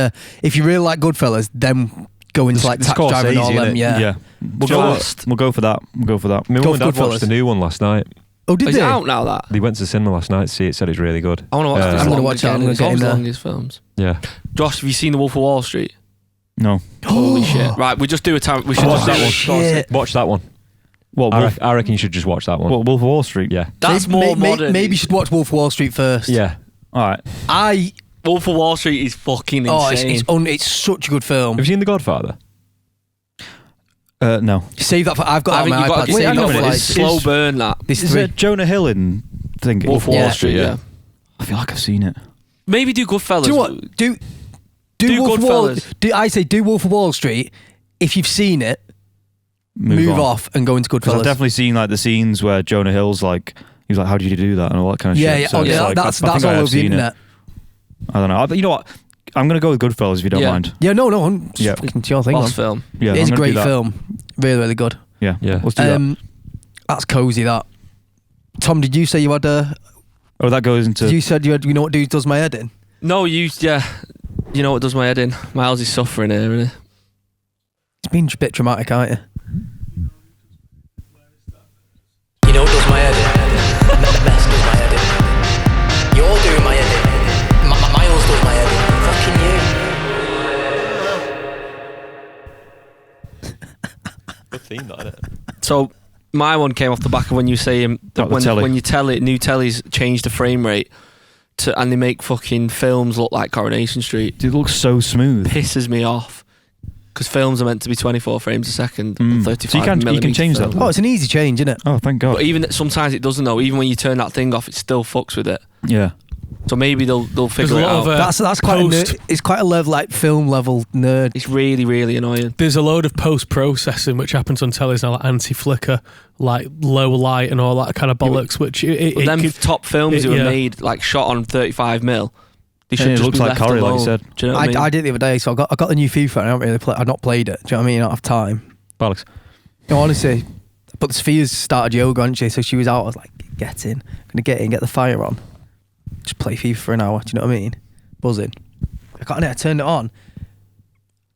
if you really like Goodfellas, then go into like Tax Driver and all them. Yeah. We'll go for that. We'll go for that. My Go mum and for dad watched Goodfellas. the new one last night. Oh, did Is they? it out now? That They went to the cinema last night to see it, said it's really good. I want to watch this. I'm gonna long watch it. I'm again. gonna It's get in always there. long as films. Yeah. Josh, have you seen The Wolf of Wall Street? No. Holy shit! Right, we just do a time. We should Watch just that do one. a Shit. Watch that one. What? I reckon you should just watch that one. Wolf of Wall Street. Yeah. That's more modern. Maybe you should watch Wolf of Wall Street first. Yeah. All right. Wolf of Wall Street is fucking insane. It's such a good film. Have you seen The Godfather? No. Save that for. I've got I it think on you've my got iPad. to Wait, save hang that on a for minute. like Is- slow is- burn that. This Is three. it Jonah Hill in thing? Wolf of Wall Yeah. Street, yeah. I feel like I've seen it. Maybe do Goodfellas. Do you know what? Do Wolf of Wall. Goodfellas. Do Wolf of Wall Street. If you've seen it, move on. off and go into Because I've Goodfellas. definitely seen like the scenes where Jonah Hill's like, he's like, how did you do that and all that kind of Yeah, shit. yeah. So Oh, it's yeah. like, That's I think I all have over the seen it. internet. I don't know. But you know what? I'm gonna go with Goodfellas if you don't Yeah. mind. Yeah, no. It's Yeah. fucking your thing. Boss Man. film. Yeah, It's I'm a gonna do great that. film. Really, really good. Yeah, Yeah. Let's do that. That's cozy. That. Tom, did you say you had a? Oh, that goes into. You said you had. You know what dude does my head in? No, you know what does my head in? Miles is suffering here, isn't he? It's been a bit dramatic, aren't you? You know what does my head in? Mess does my head in. You're doing my head in. Miles does my head in. Fucking you. Good theme, that, isn't it? So my one came off the back of when you say that the telly. when you new tellies change the frame rate and they make fucking films look like Coronation Street. Dude, it looks so smooth. Pisses me off because films are meant to be 24 frames a second, on 35 So you can millimeter change that. film. Oh, it's an easy change, isn't it? Oh, thank God. But even sometimes it doesn't though. Even when you turn that thing off, it still fucks with it. Yeah. So maybe they'll figure There's it a lot out. of, That's quite. post- It's quite a level like film level nerd. It's really, really annoying. There's a load of post-processing which happens on tellies now, like anti-flicker, like low light and all that kind of bollocks, which But them top films who are made, like shot on 35mm, they should it just looks be like left Corey, alone. like you said. Do you know what I mean? I did it the other day, so I got the new FIFA and I don't really play. I've not played it. Do you know what I mean? I don't have time. Bollocks. No, honestly. But Sophia's started yoga, hasn't she? So she was out. I was like, get in. I'm gonna get in, get the fire on. Just play FIFA for an hour. Do you know what I mean? Buzzing. I got in it. I turned it on,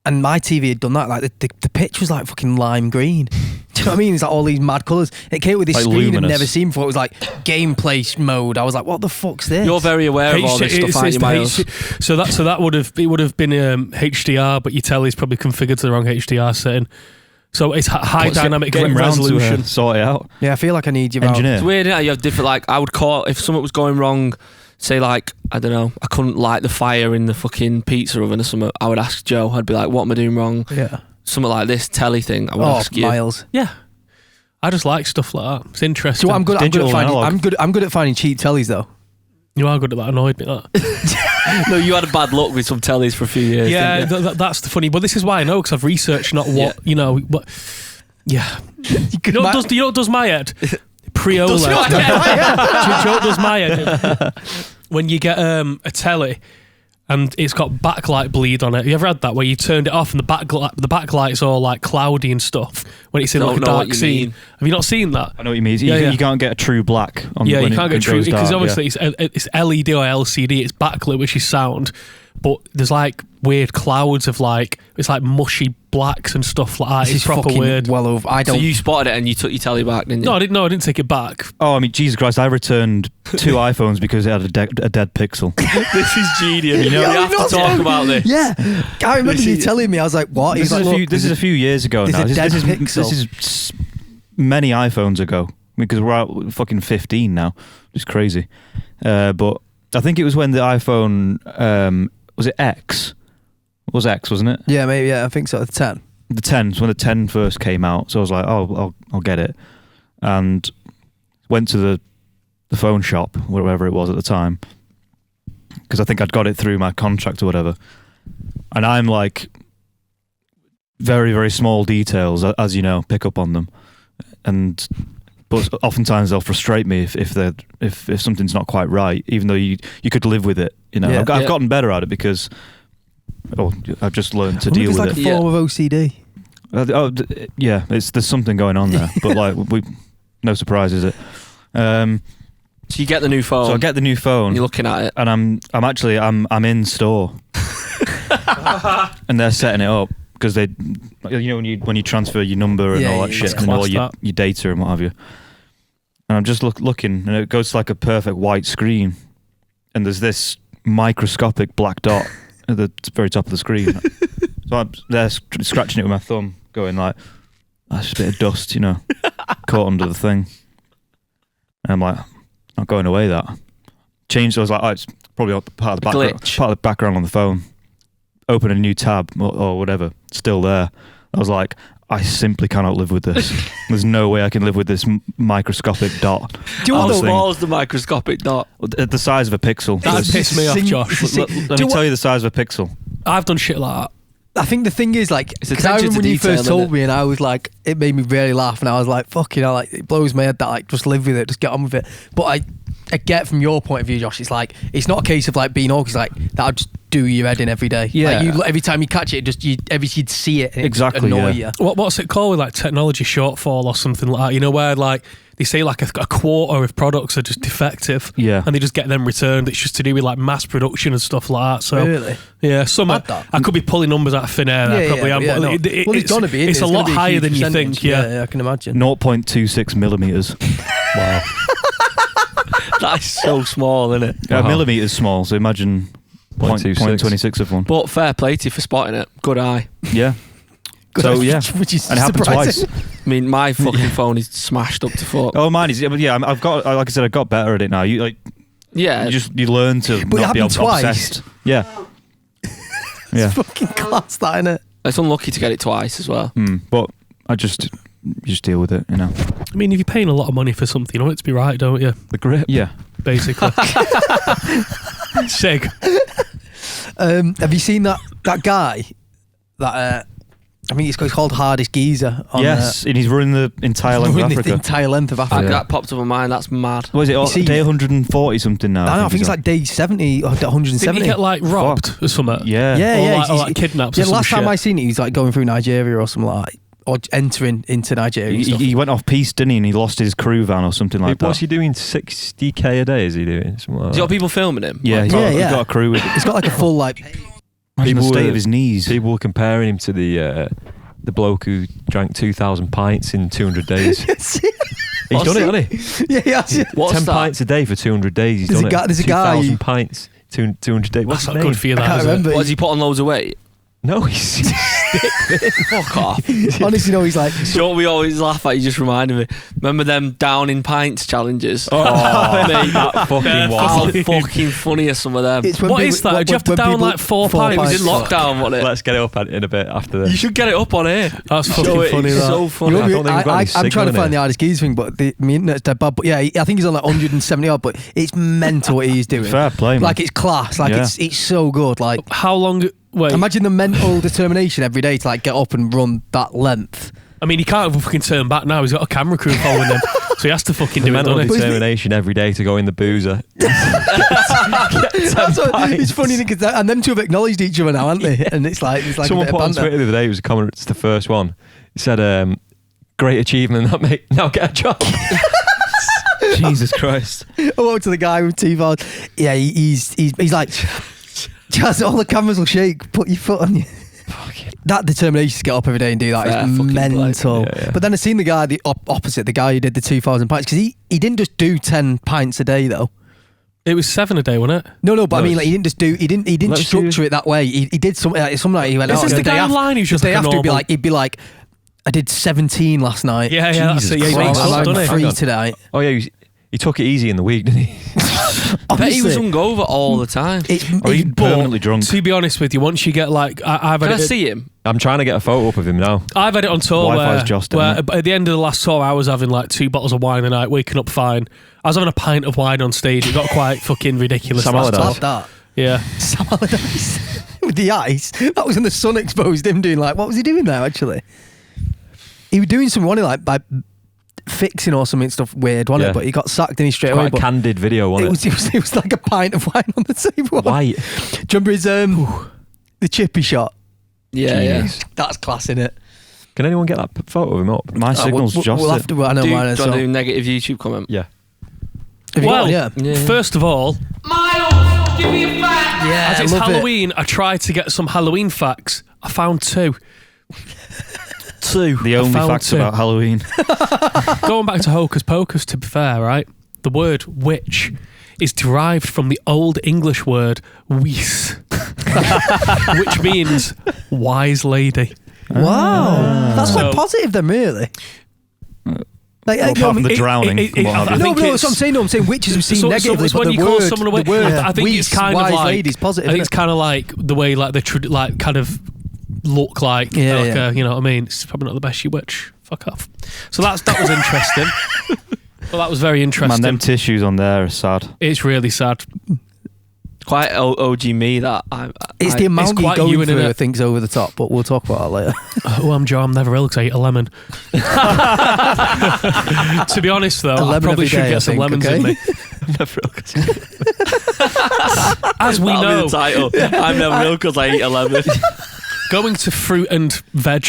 and my TV had done that. Like the pitch was like fucking lime green. Do you know what I mean? It's like all these mad colours. It came with this Like screen I'd luminous. never seen before. It was like gameplay mode. I was like, what the fuck's this? You're very aware of all this stuff, aren't you, Miles? So that would have been HDR, but your telly's probably configured to the wrong HDR setting. So it's high dynamic Getting round to resolution. sort it out. Yeah, I feel like I need you Engineer. It's weird, isn't it? You have different, like, I would call, if something was going wrong, say, like, I don't know, I couldn't light the fire in the fucking pizza oven or something, I would ask Joe, I'd be like, what am I doing wrong? Yeah. Something like this telly thing, I would ask you. Miles. Yeah, I just like stuff like that. It's interesting. So I'm good. Digital at finding. analog. I'm good at finding cheap tellies though. You are good at that. Annoyed me that. No, you had a bad luck with some tellies for a few years. Yeah, didn't you? that's the funny. But this is why I know, because I've researched not what you know. But yeah, you know what does my head? Pre-OLED. Does your Do you know what does my head? When you get a telly and it's got backlight bleed on it. Have you ever had that where you turned it off and the backlight's all like cloudy and stuff when it's in Don't like a know what dark you scene? mean. Have you not seen that? I know what you mean. Yeah. You can't get a true black on Yeah, when you can't get it true goes because dark, obviously it's LED or LCD. It's backlit, which is sound, but there's like weird clouds of like it's like mushy blacks and stuff like that. This It's is proper fucking weird. well over. I So don't. you spotted it and you took your telly back, didn't you? No, I didn't take it back. Oh, I mean, Jesus Christ! I returned 2 iPhones because it had a dead pixel. This is genius. You Yeah, have I'm not to talk about this. Yeah, I remember This you is- telling me. I was like, "What?" This is a few years ago there's now. a dead This pixel. is many iPhones ago because we're out fucking 15 now. It's crazy. But I think it was when the iPhone was it X? It was X, wasn't it? Yeah, maybe. Yeah, I think so. The 10. The 10, when the 10 first came out. So I was like, oh, I'll get it, and went to the phone shop, wherever it was at the time, because I think I'd got it through my contract or whatever. And I'm like, very, very small details, as you know, pick up on them, but oftentimes they'll frustrate me if something's not quite right, even though you could live with it. You know, Yeah. I've gotten better at it because I've just learned to I wonder deal if with it's it. like a form of OCD. Yeah, there's something going on there, but like no surprise, is it? So you get the new phone. So I get the new phone, and you're looking at it. and I'm in store, and they're setting it up because they, you know, when you transfer your number and Yeah, all that yeah, shit yeah. and all Class your that. data and what have you. And I'm just looking, and it goes to like a perfect white screen, and there's this microscopic black dot at the very top of the screen. So I'm there scratching it with my thumb, going like, that's just a bit of dust, you know, caught under the thing. And I'm like, not going away. That changed. I was like, oh, it's probably part of the background, Glitch. part of the background on the phone. Open a new tab or whatever, still there. I was like, I simply cannot live with this. There's no way I can live with this microscopic dot. Do you How want to small is the microscopic dot? At the size of a pixel. That'd piss me off, Josh. Let me tell you the size of a pixel. I've done shit like that. I think the thing is, like, It's because I attention remember to when you detail, first told isn't it? me, and I was like, it made me really laugh, and I was like, fuck, you know, like, it blows my head that, like, just live with it, just get on with it. But I get from your point of view, Josh, it's like, it's not a case of, like, being awkward, it's like, that'll just do your head in every day. Yeah. Like, every time you catch it, you'd see it, and it'd Exactly, annoy yeah. you. What's it called with like technology shortfall or something like that? You know, where like they say like a quarter of products are just defective, Yeah. and they just get them returned. It's just to do with like mass production and stuff like that. So Really? yeah, some Mad that. I could be pulling numbers out of thin air. There, probably am, yeah, but no. Well, it's gonna be. It's a gonna lot be higher huge than you percentage. think. Yeah. Yeah, I can imagine. 0.26 millimeters. Wow. That's so small, isn't it? Wow. Millimeters small, so imagine 0.26 of one. But fair play to you for spotting it. Good eye. Yeah. So yeah, Which is and it happened surprising. twice. I mean, my fucking phone is smashed up to fuck. Oh, mine is. Yeah, I've got. Like I said, I got better at it now. You Yeah. you learn to But it not be happened twice. obsessed. Yeah. Yeah. It's fucking class, that, innit? It's unlucky to get it twice as well. But you just deal with it, you know. I mean, if you're paying a lot of money for something, you want it to be right, don't you? The grip. Yeah. basically. Sig. Have you seen that guy? That I think it's called Hardest Geezer. On, Yes, and he's running the entire length of running the Africa. entire length of Africa. That popped up in my mind. That's mad. What is it? see- Day 140 something now. I think it's like day 70 or Didn't 170. he get like robbed or something? Yeah. Yeah, Or yeah. like, or like kidnapped Yeah, or some last time shit. I seen it, he was like going through Nigeria or something like, or entering into Nigeria. And He, stuff. he went off piste, didn't he? And he lost his crew van or something like What's that. he doing? 60k a day? Is he doing something like Has he got that? people filming him? Yeah, he's Yeah, got, yeah. he's got a crew with. It's got like a full like. Imagine the People state were- of his knees. People were comparing him to the bloke who drank 2,000 pints in 200 days. He's done it, hasn't he? Yeah, yeah. What's 10 that? pints a day for 200 days. He's There's done a guy- it. there's a guy- 2,000 pints, 200 days. What's That's his not name? good for you, I that, can't is it? remember. What, has he put on loads of weight? No, he's Fuck off. Honestly, no, he's like. Do you know what we always laugh at? You just reminded me. Remember them down in pints challenges? Oh, mate, that fucking How was. fucking funny are some of them? It's when What people- is that? when- Do you have to when down people- like four It was pints? in lockdown, wasn't it? Let's get it up in a bit after You this. should get it up on here. That's Show fucking it. funny. It's That. so You funny. know, I don't think we've got any I'm trying to signal find in the it. hardest geese thing, but my internet's dead bad. But yeah, I think he's on like 170 odd, but it's mental what he's doing. Fair play, man. Like it's class. Like Yeah. it's so good. Like How long? Wait. imagine the mental determination every day to like get up and run that length. I mean, he can't even fucking turn back now. He's got a camera crew following him, so he has to fucking The do it, mental doesn't he? determination every day to go in the boozer. That's what, it's funny because and them two have acknowledged each other now, haven't they? And it's like Someone a bit put of on banter. Twitter the other day, it was a comment, it's the first one. He said, great achievement, that mate, now get a job. Jesus Christ. Oh, to the guy with T-Vod. Yeah, he's like, just all the cameras will shake. Put your foot on you. That determination to get up every day and do that Fair is fucking play. mental. Yeah, yeah. But then I seen the guy, the opposite, the guy who did the 2,000 pints, because he didn't just do 10 pints a day though. It was 7 a day, wasn't it? No, but I No, mean, like, he didn't just do. He didn't Let's structure it that way. He did something like he went Is out. this and the day guy after- online who's just the day like a after normal? he'd be like, I did 17 last night. Yeah, that's it. Yeah, he Well, makes I'm up, doesn't he? free Hang on. tonight. Oh yeah, he took it easy in the week, didn't he? I bet he was Honestly, hungover all the time. Or he's But permanently drunk. To be honest with you, once you get like, I've Can had I it. see him? I'm trying to get a photo up of him now. I've had it on tour Wi-Fi's where, just, where isn't at the end of the last tour I was having like 2 bottles of wine a night, waking up fine. I was having a pint of wine on stage. It got quite fucking ridiculous. Sam last Allardyce. time. Love that. Yeah. Sam Allardyce with the ice. That was when the sun exposed him doing like, what was he doing there actually? He was doing something, wasn't he, like by fixing or something stuff weird, wasn't Yeah. it? But he got sacked and he straight away. Quite a But candid video, wasn't it was like a pint of wine on the table. White. Do you remember his the chippy shot? Yeah, yeah. Genius. That's class, innit? Can anyone get that photo of him up? My signal's just we'll have to. I know Do you mine. want to do negative YouTube comment? Yeah. Well, yeah. first of all, Miles, give me a fact. Yeah, as it's love it. Halloween, I tried to get some Halloween facts. I found 2. the only found facts 2. about Halloween. Going back to Hocus Pocus, to be fair, right? The word witch is derived from the Old English word wees, which means wise lady. Wow, that's quite So- positive then, really. Like, Well, apart from the it- drowning. it- and what have I you. no, think that's it's- what I'm saying. No, I'm saying witches have seen So negatively, it's when but you the call word, someone a witch, the word, I think it's wees, kind of wise like lady's positive. I think innit? it's kind of like the way like the like kind of look like, Yeah, like yeah. you know what I mean. It's probably not the best you witch. Fuck off. So that was interesting. Well, that was very interesting. Man, them tissues on there are sad. It's really sad. Quite OG me that. It's the amount quite you you, going innit? through I think's over the top, but we'll talk about that later. Oh, I'm Joe. I'm never ill because I eat a lemon. To be honest, though, A I lemon probably every should day, I get some think, lemons okay? in me. As we That'll be know, the title. I'm never ill because I eat a lemon. going to fruit and veg.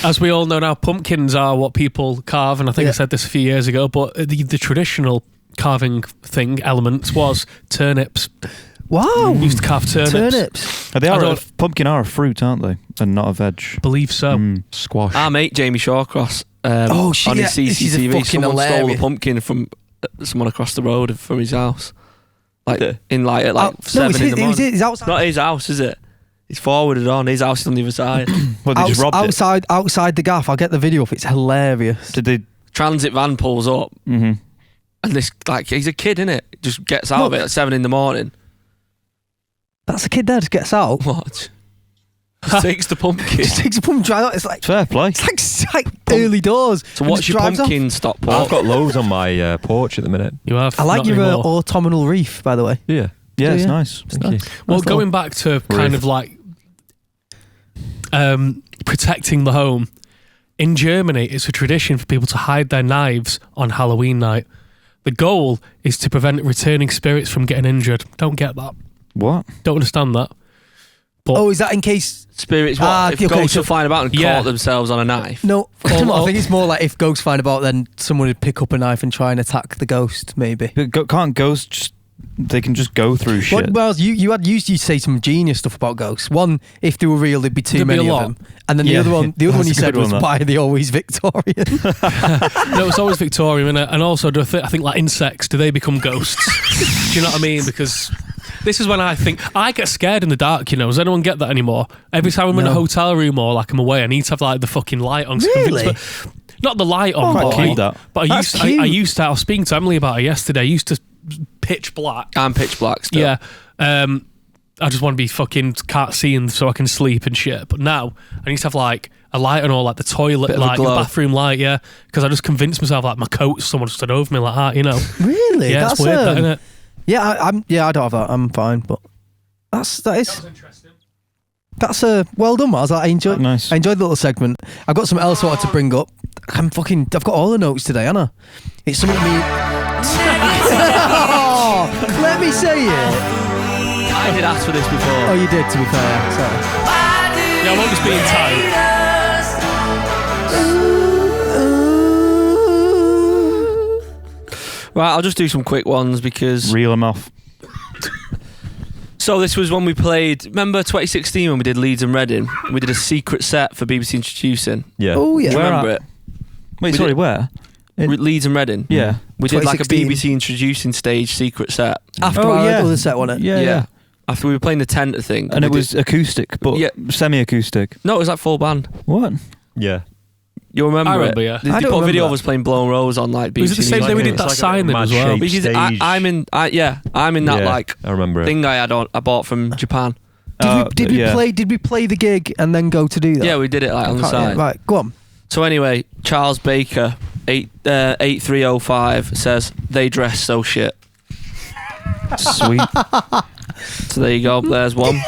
As we all know now, pumpkins are what people carve, and I think I Yeah. said this a few years ago, but the traditional carving thing element was turnips. Wow, Used to carve turnips. turnips. They I are don't- pumpkin are a fruit, aren't they? And not a veg. Believe so. Mm. Squash. Our mate Jamie Shawcross Oh, shit, on yeah, his this is a CCTV, fucking someone stole a hilarious. pumpkin from someone across the road from his house. Like in like at like No, 7 it's in the morning. it's outside. Not his house, is it? He's forwarded on. His house is on the other side. Well, they just robbed outside the gaff. I'll get the video up. It's hilarious. it. Did they? Transit van pulls up, Mm-hmm. and this like he's a kid, innit? Just gets out of it at 7 in the morning. That's a kid there. Just gets out. What? Takes the pumpkin. Just takes a pumpkin, drives out. It's like Fair play. it's like early doors. So and what's just your drives pumpkin, off. Stockport? I've got loads on my porch at the minute. You have. I like not your anymore. autumnal wreath, by the way. Yeah. Yeah, it's Yeah. nice. Thank you. Well, Nice going back to kind of like protecting the home. In Germany, it's a tradition for people to hide their knives on Halloween night. The goal is to prevent returning spirits from getting injured. Don't get that. What? Don't understand that. But Oh, is that in case? Spirits, what? If okay, ghosts so- are flying about and Yeah. caught themselves on a knife. No, Oh, I think it's more like if ghosts find about, then someone would pick up a knife and try and attack the ghost, maybe. But can't ghosts just... They can just go through shit. What, Wells, you used to say some genius stuff about ghosts. One, if they were real, there'd be too There'd be many a of lot. them. And then the Yeah, other one you that's a said good was, one, that. why are they always Victorian? no, it's always Victorian, innit? And also, I think like insects, do they become ghosts? Do you know what I mean? Because this is when I think I get scared in the dark. You know, does anyone get that anymore? Every time I'm in a No. hotel room or like I'm away, I need to have like the fucking light on. to convince Really? me- Not the light on, Oh, but, quite cute, that. but I That's used I cute. used to. I was speaking to Emily about it yesterday. I used to pitch black. I'm pitch black still. Yeah. I just want to be fucking can't see and so I can sleep and shit. But now I need to have like a light on, or like the toilet Bit of a light, the glow. bathroom light, yeah. Because I just convinced myself like my coat, someone stood over me like that, you know. Really? Yeah, it's weird, that, isn't it? Yeah, I don't have that. I'm fine, but that is interesting. that's well done, Mars. I enjoyed Nice. I enjoyed the little segment. I've got something else I wanted to bring up. I've got all the notes today, Anna. It's something me. Oh, let me say it. I did ask for this Oh, before. you did. To be fair, sorry. Yeah, I'm always being tight. Right, I'll just do some quick ones because... Reel them off. So this was when we played... Remember 2016 when we did Leeds and Reading? We did a secret set for BBC Introducing. Yeah. Oh yeah. Do you Where remember at? it? Wait, We sorry, did- where? Leeds and Reading. Yeah. We did like a 2016. BBC Introducing stage secret set. After Oh, our yeah. other set, wasn't it? Yeah. After we were playing the tent, I think. And we it was acoustic, but Yeah. semi-acoustic. No, it was like full band. What? Yeah. You remember I remember, it? yeah. They I don't put a video remember of us playing Blown Rose on like BBC. Was it the same News. day we like did a- that it's like a signing as well? mad-shaped Because stage. I'm in that Yeah, like I remember it. thing I bought from Japan. Did we yeah. play? Did we play the gig and then go to do that? Yeah, we did it like on the Can't- side. Right, go on. So anyway, Charles Baker, 8305 says they dress so shit. Sweet. So there you go. There's one.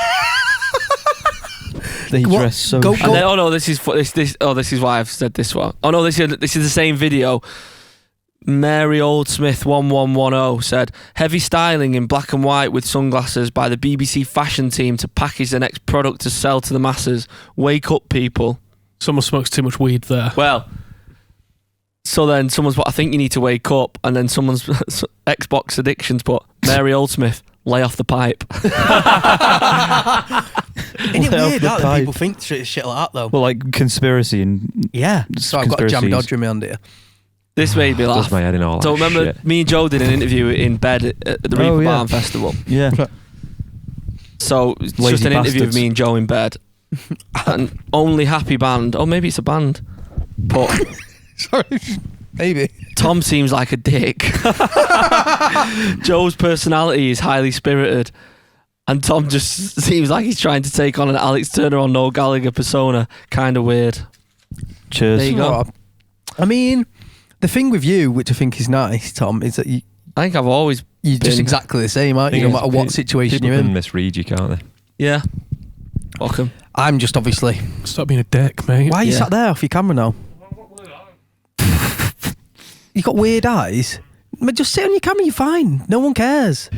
They What? dress so Go- shit. And then, oh no, this is why I've said this one. Oh no, this is the same video. Mary Oldsmith 1110 said heavy styling in black and white with sunglasses by the BBC fashion team to package the next product to sell to the masses. Wake up, people. Someone smokes too much weed there. Well, so then someone's put, I think you need to wake up, and then someone's Xbox addictions put Mary Oldsmith, lay off the pipe. Isn't it Lay off weird the that pipe. people think shit like that though? Well, like conspiracy and Yeah. So I've got a jammy conspiracies. dodger in my hand here. This made me Does laugh. my head in all that So remember, shit. me and Joe did an interview in bed at the Reaper Oh, yeah. Barn Festival. Yeah. So it's just Lazy an interview of bastards. me and Joe in bed. And only happy band. Oh, maybe it's a band. But Sorry. Maybe. Tom seems like a dick. Joe's personality is highly spirited. And Tom just seems like he's trying to take on an Alex Turner or Noel Gallagher persona. Kind of weird. Cheers. There you go. What? I mean, the thing with you, which I think is nice, Tom, is that you're I think I've always... just Been- exactly the same, aren't you? Thing No is, matter what situation People you're can in. misread you, can't they? Yeah. Welcome. I'm just obviously. Stop being a dick, mate. Why are you Yeah. sat there off your camera now? You got weird eyes. But just sit on your camera, you're fine. No one cares.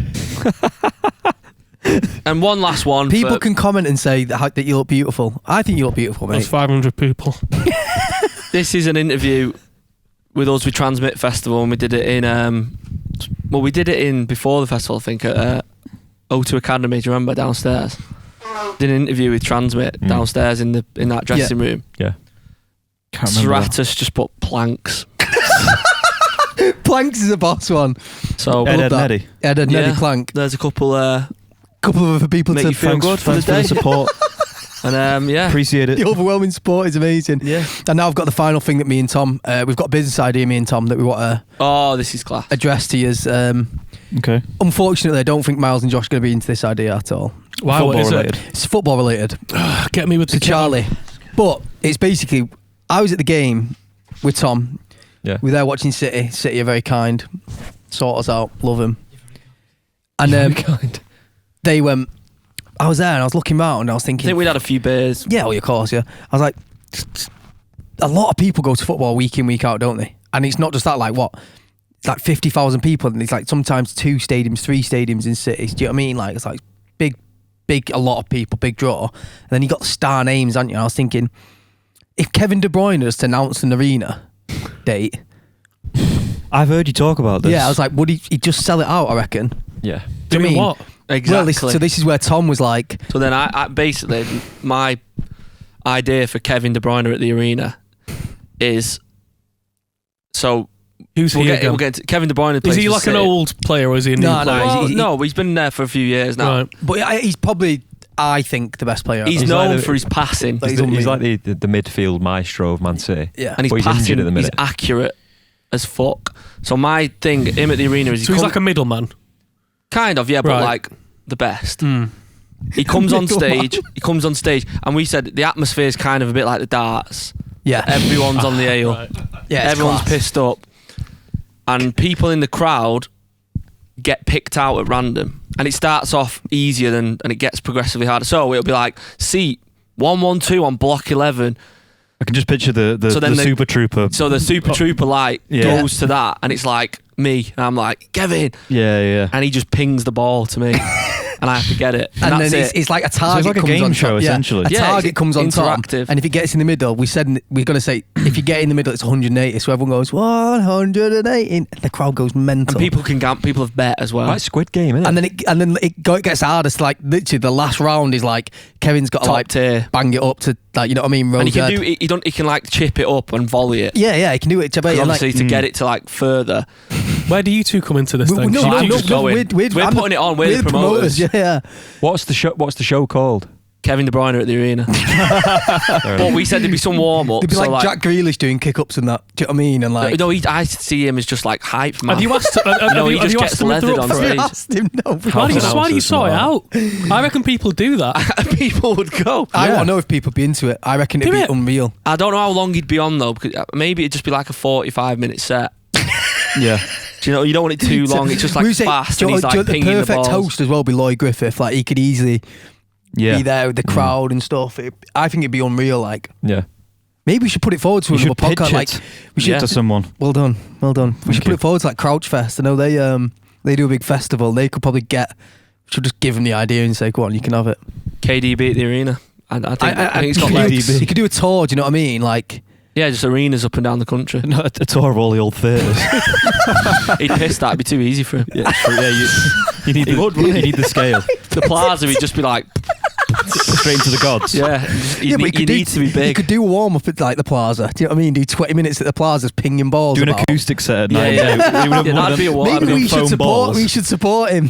And one last one. People for- can comment and say that you look beautiful. I think you look beautiful, There's mate. 500 people. This is an interview with us with Transmit Festival, and we did it in we did it in before the festival, I think, at O2 Academy. Do you remember, downstairs? Did an interview with Transmit downstairs in that dressing room. Yeah. Can't remember that. Stratus just put planks. Planks is a boss one. So Ed, love Ed, that. Neddy. Ed and Neddy Yeah. Plank. there's a couple Couple of other people Make to you feel good for the Thanks for the day. support. and yeah. Appreciate it. The overwhelming support is amazing. Yeah. And now I've got the final thing that me and Tom, we've got a business idea, me and Tom, that we want to Oh, this is class. address to you. Okay. Unfortunately, I don't think Miles and Josh are going to be into this idea at all. Wow, what is related. it? It's football related. Get me with To the Charlie. But it's basically, I was at the game with Tom. Yeah. We were there watching City. City are very kind. Sort us out. Love them. And Very kind. they went, I was there and I was looking around and I was I thinking, think we'd had a few beers. yeah, well, of course, yeah. I was like, a lot of people go to football week in, week out, don't they? And it's not just that, like, what? It's like 50,000 people and it's like sometimes 2 stadiums, 3 stadiums in cities. Do you know what I mean? Like, it's like big, a lot of people, big draw. And then you got the star names, haven't you? And I was thinking, if Kevin De Bruyne has announced an arena date, I've heard you talk about this. yeah, I was like, would he'd just sell it out, I reckon? Yeah. Do you Doing mean? what? Exactly. Well, so this is where Tom was like, So then I basically, my idea for Kevin De Bruyne at the arena is, so Who's we'll he get, again? we'll get to, Kevin De Bruyne plays Is he for like an City. old player or is he a new No, no, player? Well, he- no, he's been there for a few years now. Right. but he's probably, I think, the best player. He's He's known like the- for his passing, Like, He's He's like the midfield maestro of Man City. yeah. and his But he's passing injured at the is minute. accurate as fuck. So my thing, him at the arena is So he's like a middleman. kind of, yeah, but Right. like the best. Mm. He comes on Middleman. stage. He comes on stage, and we said the atmosphere is kind of a bit like the darts. Yeah. Everyone's on the ale. Right. Yeah, it's Everyone's class. pissed up, and people in the crowd get picked out at random, and it starts off easier and it gets progressively harder. So it'll be like seat 112 on block 11. I can just picture the So then they- Super Trooper. So the Super Trooper light Yeah. goes to that, and it's like me, and I'm like Kevin, Yeah. and he just pings the ball to me, and I have to get it, And that's then it. it's like a So target it's like a comes game on show, top. essentially. A Yeah, target it's comes on top, interactive. and if it gets in the middle, we're going to say if you get in the middle, it's 180. So everyone goes 180. And the crowd goes mental. And people can people have bet as well. Like Squid Game, isn't it? and then it gets harder. It's like literally the last round is like Kevin's got to Top like tier. bang it up to like, you know what I mean? And he can Rose do he can like chip it up and volley it. Yeah, he can do it. 'Cause And obviously to get it to like further. Where do you two come into this we- then? no, You no, two no, just no, going. We're I'm putting it on, we're the promoters. Yeah. What's the show called? Kevin De Bruyne at the arena. But we said there'd be some warm up. They'd be like Jack Grealish doing kick-ups and that. Do you know what I mean? And like, No, I see him as just like hype man. Have you asked? No, he have just you gets asked them if they're leathered up on for it? stage. I asked him, no. Why do you Announcers sort it and out? I reckon people do that. People would go. I want to know if people be into it. I reckon it'd Do be it. unreal. I don't know how long he'd be on though, because maybe it'd just be like a 45-minute set. Yeah. Do you know? You don't want it too long. It's just like We say, fast, do and you he's know- like the pinging the perfect balls. host as well be Lloyd Griffith. Like he could easily Yeah. be there with the crowd and stuff. I think it'd be unreal. Like Yeah. maybe we should put it forward to You another should pitch podcast. it Like we should. Yeah. to someone. Well done. We Thank should put you. it forward to like Crouch Fest. I know they do a big festival. They could probably get. We should just give them the idea and say, "Go on, you can have it." KDB at the arena. I think he's got you, could legs. do, you could do a tour. Do you know what I mean? Like Yeah, just arenas up and down the country. No, a tour of all the old theatres. He'd piss that. It'd be too easy for him. yeah, you need you need the scale. The Plaza, he'd just be like, Straight into the gods. yeah, you but need to be You big. could do a warm up at like the Plaza. Do you know what I mean? Do 20 minutes at the Plaza, pinging balls. Do an about. acoustic set at Yeah, night. yeah. We would've- Yeah, that'd be a what? Maybe That'd be we a should foam support. balls. We should support him.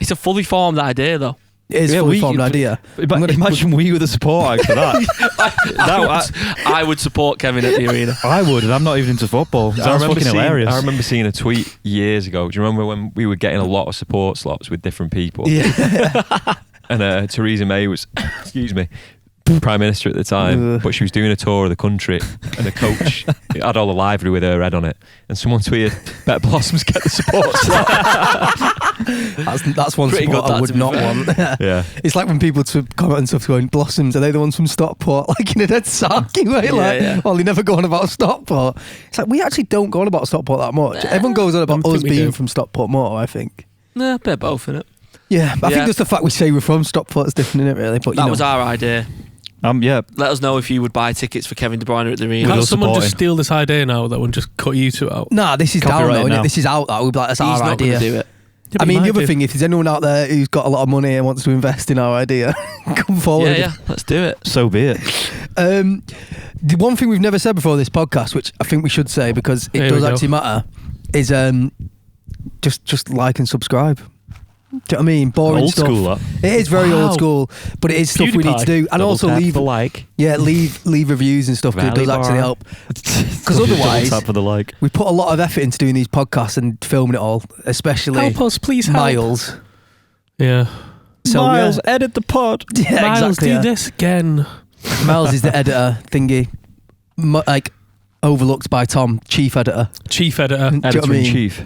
It's a fully formed idea, though. It is Yeah, fully we- formed idea. But imagine we were the support act for that. I would support Kevin at the arena. I would, and I'm not even into football. Sounds fucking hilarious. I remember seeing a tweet years ago. Do you remember when we were getting a lot of support slots with different people? Yeah. And Theresa May was, excuse me, Prime Minister at the time, Ugh. but she was doing a tour of the country, and the coach it had all the livery with her head on it. And someone tweeted, "Bet Blossoms get the support slot." That's one Pretty support good, I that, would to be not fair. want. Yeah. It's like when people comment and stuff going, Blossoms, are they the ones from Stockport? Like in a dead sarky way. Yeah, Like, yeah. well, they never go on about Stockport. It's like, we actually don't go on about Stockport that much. Everyone goes on about I think us we being do. from Stockport more, I think. Nah, a bit of both, innit? Yeah, but I Yeah. think just the fact we say we're from Stockport is different, isn't it, really? But, you That know. was our idea. Yeah. Let us know if you would buy tickets for Kevin De Bruyne at the arena. Can't will someone support just him. steal this idea now that one just cut you two out? Nah, this is down Copyrighted though, innit? now. This is out that. We'd be like, that's He's our not going idea. to do it. Yeah, I but mean, you the might other do. thing, if there's anyone out there who's got a lot of money and wants to invest in our idea, come forward. Yeah, let's do it. So be it. The one thing we've never said before this podcast, which I think we should say because it Here does we go. actually matter, is just like and subscribe. Do you know what I mean? Boring Old stuff. school, that. It is very Wow. old school, but it is stuff we need to PewDiePie. do, and also leave like. leave reviews and stuff because it does Valley actually bar. help. Because otherwise, Double tap for the like. we put a lot of effort into doing these podcasts and filming it all, especially Help us, please help. Miles. Yeah. So Miles, edit the pod. yeah, Miles, exactly. do yeah. this again. Miles is the editor thingy, like overlooked by Tom, chief editor. Chief editor. Do you know what I Editor in mean? chief.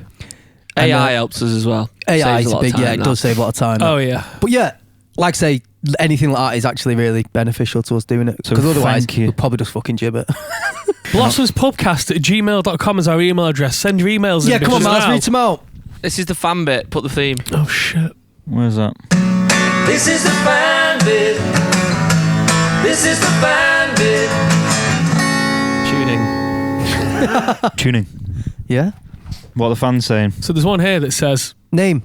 AI helps us as well. AI Saves is a a lot of big, time yeah, it now. does save a lot of time. Oh yeah. But yeah, like I say, anything like that is actually really beneficial to us doing it. So Because otherwise, thank you. we'll probably just fucking jib it. blossomspubcast@gmail.com is our email address. Send your emails Yeah, in. come on, because Miles, now- read them out. This is the fan bit. Put the theme. Oh shit. Where's that? This is the fan bit. This is the fan bit. Tuning. Tuning. Yeah. What are the fans saying? So there's one here that says Name.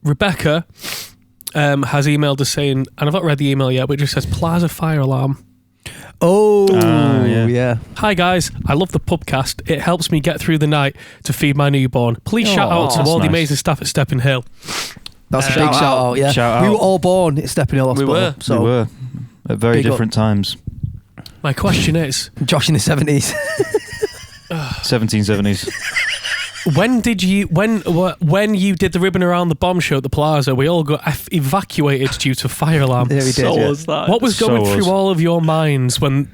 Rebecca has emailed us saying, and I've not read the email yet, but it just says Plaza fire alarm. Oh, yeah. yeah. Hi guys, I love the pubcast. It helps me get through the night to feed my newborn. Please shout out to that's all the nice. amazing staff at Stepping Hill. That's a Shout big shout out. Yeah. Shout We were out. all born at Stepping Hill Hospital. were. So We were at very Big up. different times. My question is, Josh in the 70s. 1770s. when you did the ribbon around the bomb show at the Plaza, we all got evacuated due to fire alarm. Yeah, we did. So yeah. was that. What was So going was. through all of your minds when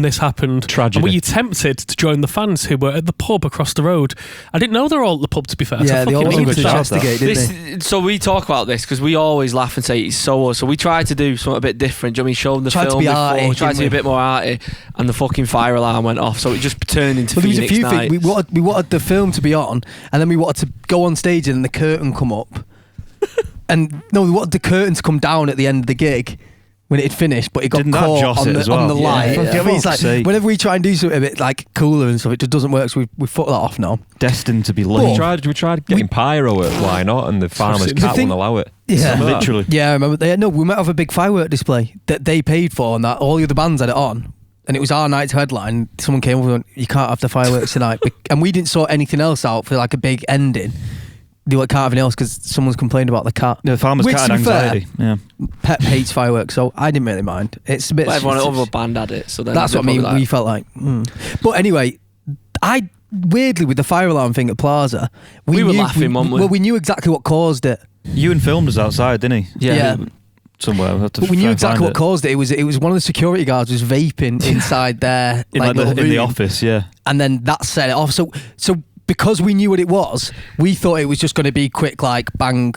this happened? Tragedy. And were you tempted to join the fans who were at the pub across the road? I didn't know they were all at the pub, to be fair. Yeah, so they all fucking wanted good to shout, investigate, didn't they? So we talk about this because we always laugh and say it's so. So we tried to do something a bit different. Do you know what I mean? Show them the Tried to film be before. arty, We tried didn't to be a we? bit more arty, and the fucking fire alarm went off. So it just turned into Well, there was a Phoenix few Night. things. We wanted the film to be on, and then we wanted to go on stage and then the curtain come up. And no, we wanted the curtain to come down at the end of the gig when it had finished, but it got Didn't that caught joss on it the, as well? on the Yeah. light. For Do you know what I mean? It's like fuck's sake. whenever we try and do something a bit like cooler and stuff, it just doesn't work. So we fuck that off now. Destined to be We late. tried getting pyro at Why Not, and the farmer's The cat thing- wouldn't allow it. Yeah, Some of that. Literally. Yeah, I remember. No, we might have a big firework display that they paid for, and that all the other bands had it on. And it was our night to headline. Someone came over and went, "You can't have the fireworks tonight," and we didn't sort anything else out for like a big ending. They were like, "Can't have anything else" because someone's complained about the cat. The farmer's Which, cat to and be fair, anxiety. Yeah. Pep hates fireworks, so I didn't really mind. It's a bit. But everyone other band had it. So then That's they're what I mean. probably We felt like. But anyway, I weirdly with the fire alarm thing at Plaza, We were knew- laughing, weren't we? Well, we knew exactly what caused it. Ewan filmed us outside, didn't he? Yeah. Somewhere. We'll have to But we knew try and exactly find what caused it. It was one of the security guards was vaping inside their in, like, little in the room, office, yeah. and then that set it off. So because we knew what it was, we thought it was just going to be quick, like bang,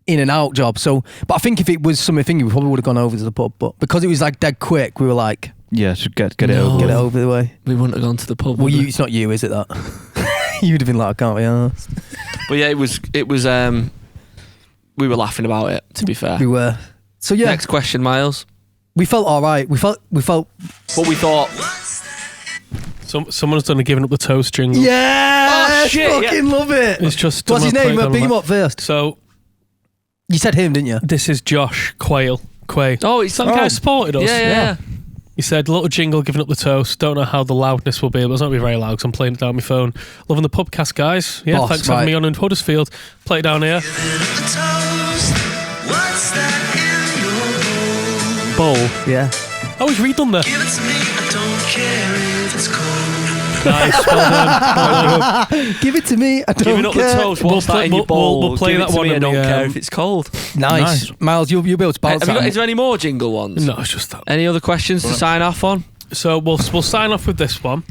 in and out job. So, but I think if it was something, we probably would have gone over to the pub. But because it was like dead quick, we were like, Yeah, should get it No. over. get with. it over the way. we wouldn't have gone to the pub. Well, would we? it's not you, is it? That you'd have been like, can't we? But yeah, it was. We were laughing about it. To be fair. We were. So yeah, Next question, Miles. we felt all right. We felt. What we thought. Someone's done a giving up the toast jingle. Yeah, Oh, shit, fucking love it. It's just What's his I'm gonna name? play it Big down him on up first. So You said him, didn't you? this is Josh Quayle. Oh, it's Some guy supported us. Yeah, yeah. He said, little jingle giving up the toast. Don't know how the loudness will be, but it's not going to be very loud because I'm playing it down my phone. Loving the pubcast, guys. Yeah, Boss, thanks for having me on in Huddersfield. Play it down here. What's that in your bowl? Bowl. Yeah. Oh, he's redone there. Give it to me, I don't care if it's cold. Nice. Well done. Give it to me. I don't Giving up the care. toast. What's We'll that in play- your bowl? we'll play Give that it to one me, I in don't the, care if it's cold. Nice. Miles, you'll be able to bounce that. Is there any more jingle ones? No, it's just that. Any other questions to sign off on? So we'll sign off with this one.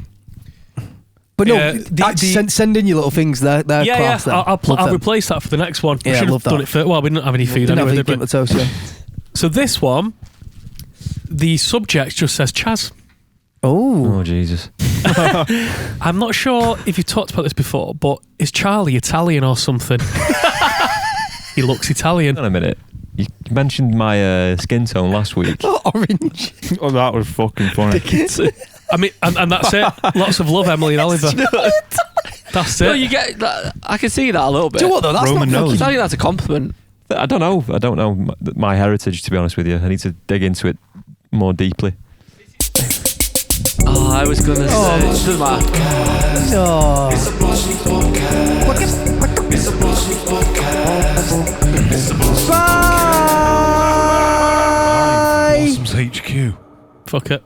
But no, Yeah, send in your little things. They're Yeah, class. yeah. Then. I'll Love replace that for the next one. Yeah, we should love have done that. it for. Well, we didn't have any feed them. anyway, Never did give we? it the toast, yeah. So this one, the subject just says Chaz. Oh. Oh, Jesus. I'm not sure if you've talked about this before, but is Charlie Italian or something? He looks Italian. Hang on a minute. You mentioned my skin tone last week. Orange. Oh, that was fucking funny. I mean, and that's it. Lots of love, Emily and Oliver. That's it. No, you get that. I can see that a little bit. Do you know what though? That's Roman not nose. I fucking... think that's a compliment. I don't know my heritage, to be honest with you. I need to dig into it more deeply. Oh, I was gonna say. It doesn't matter. Oh. Bye. HQ. Fuck it.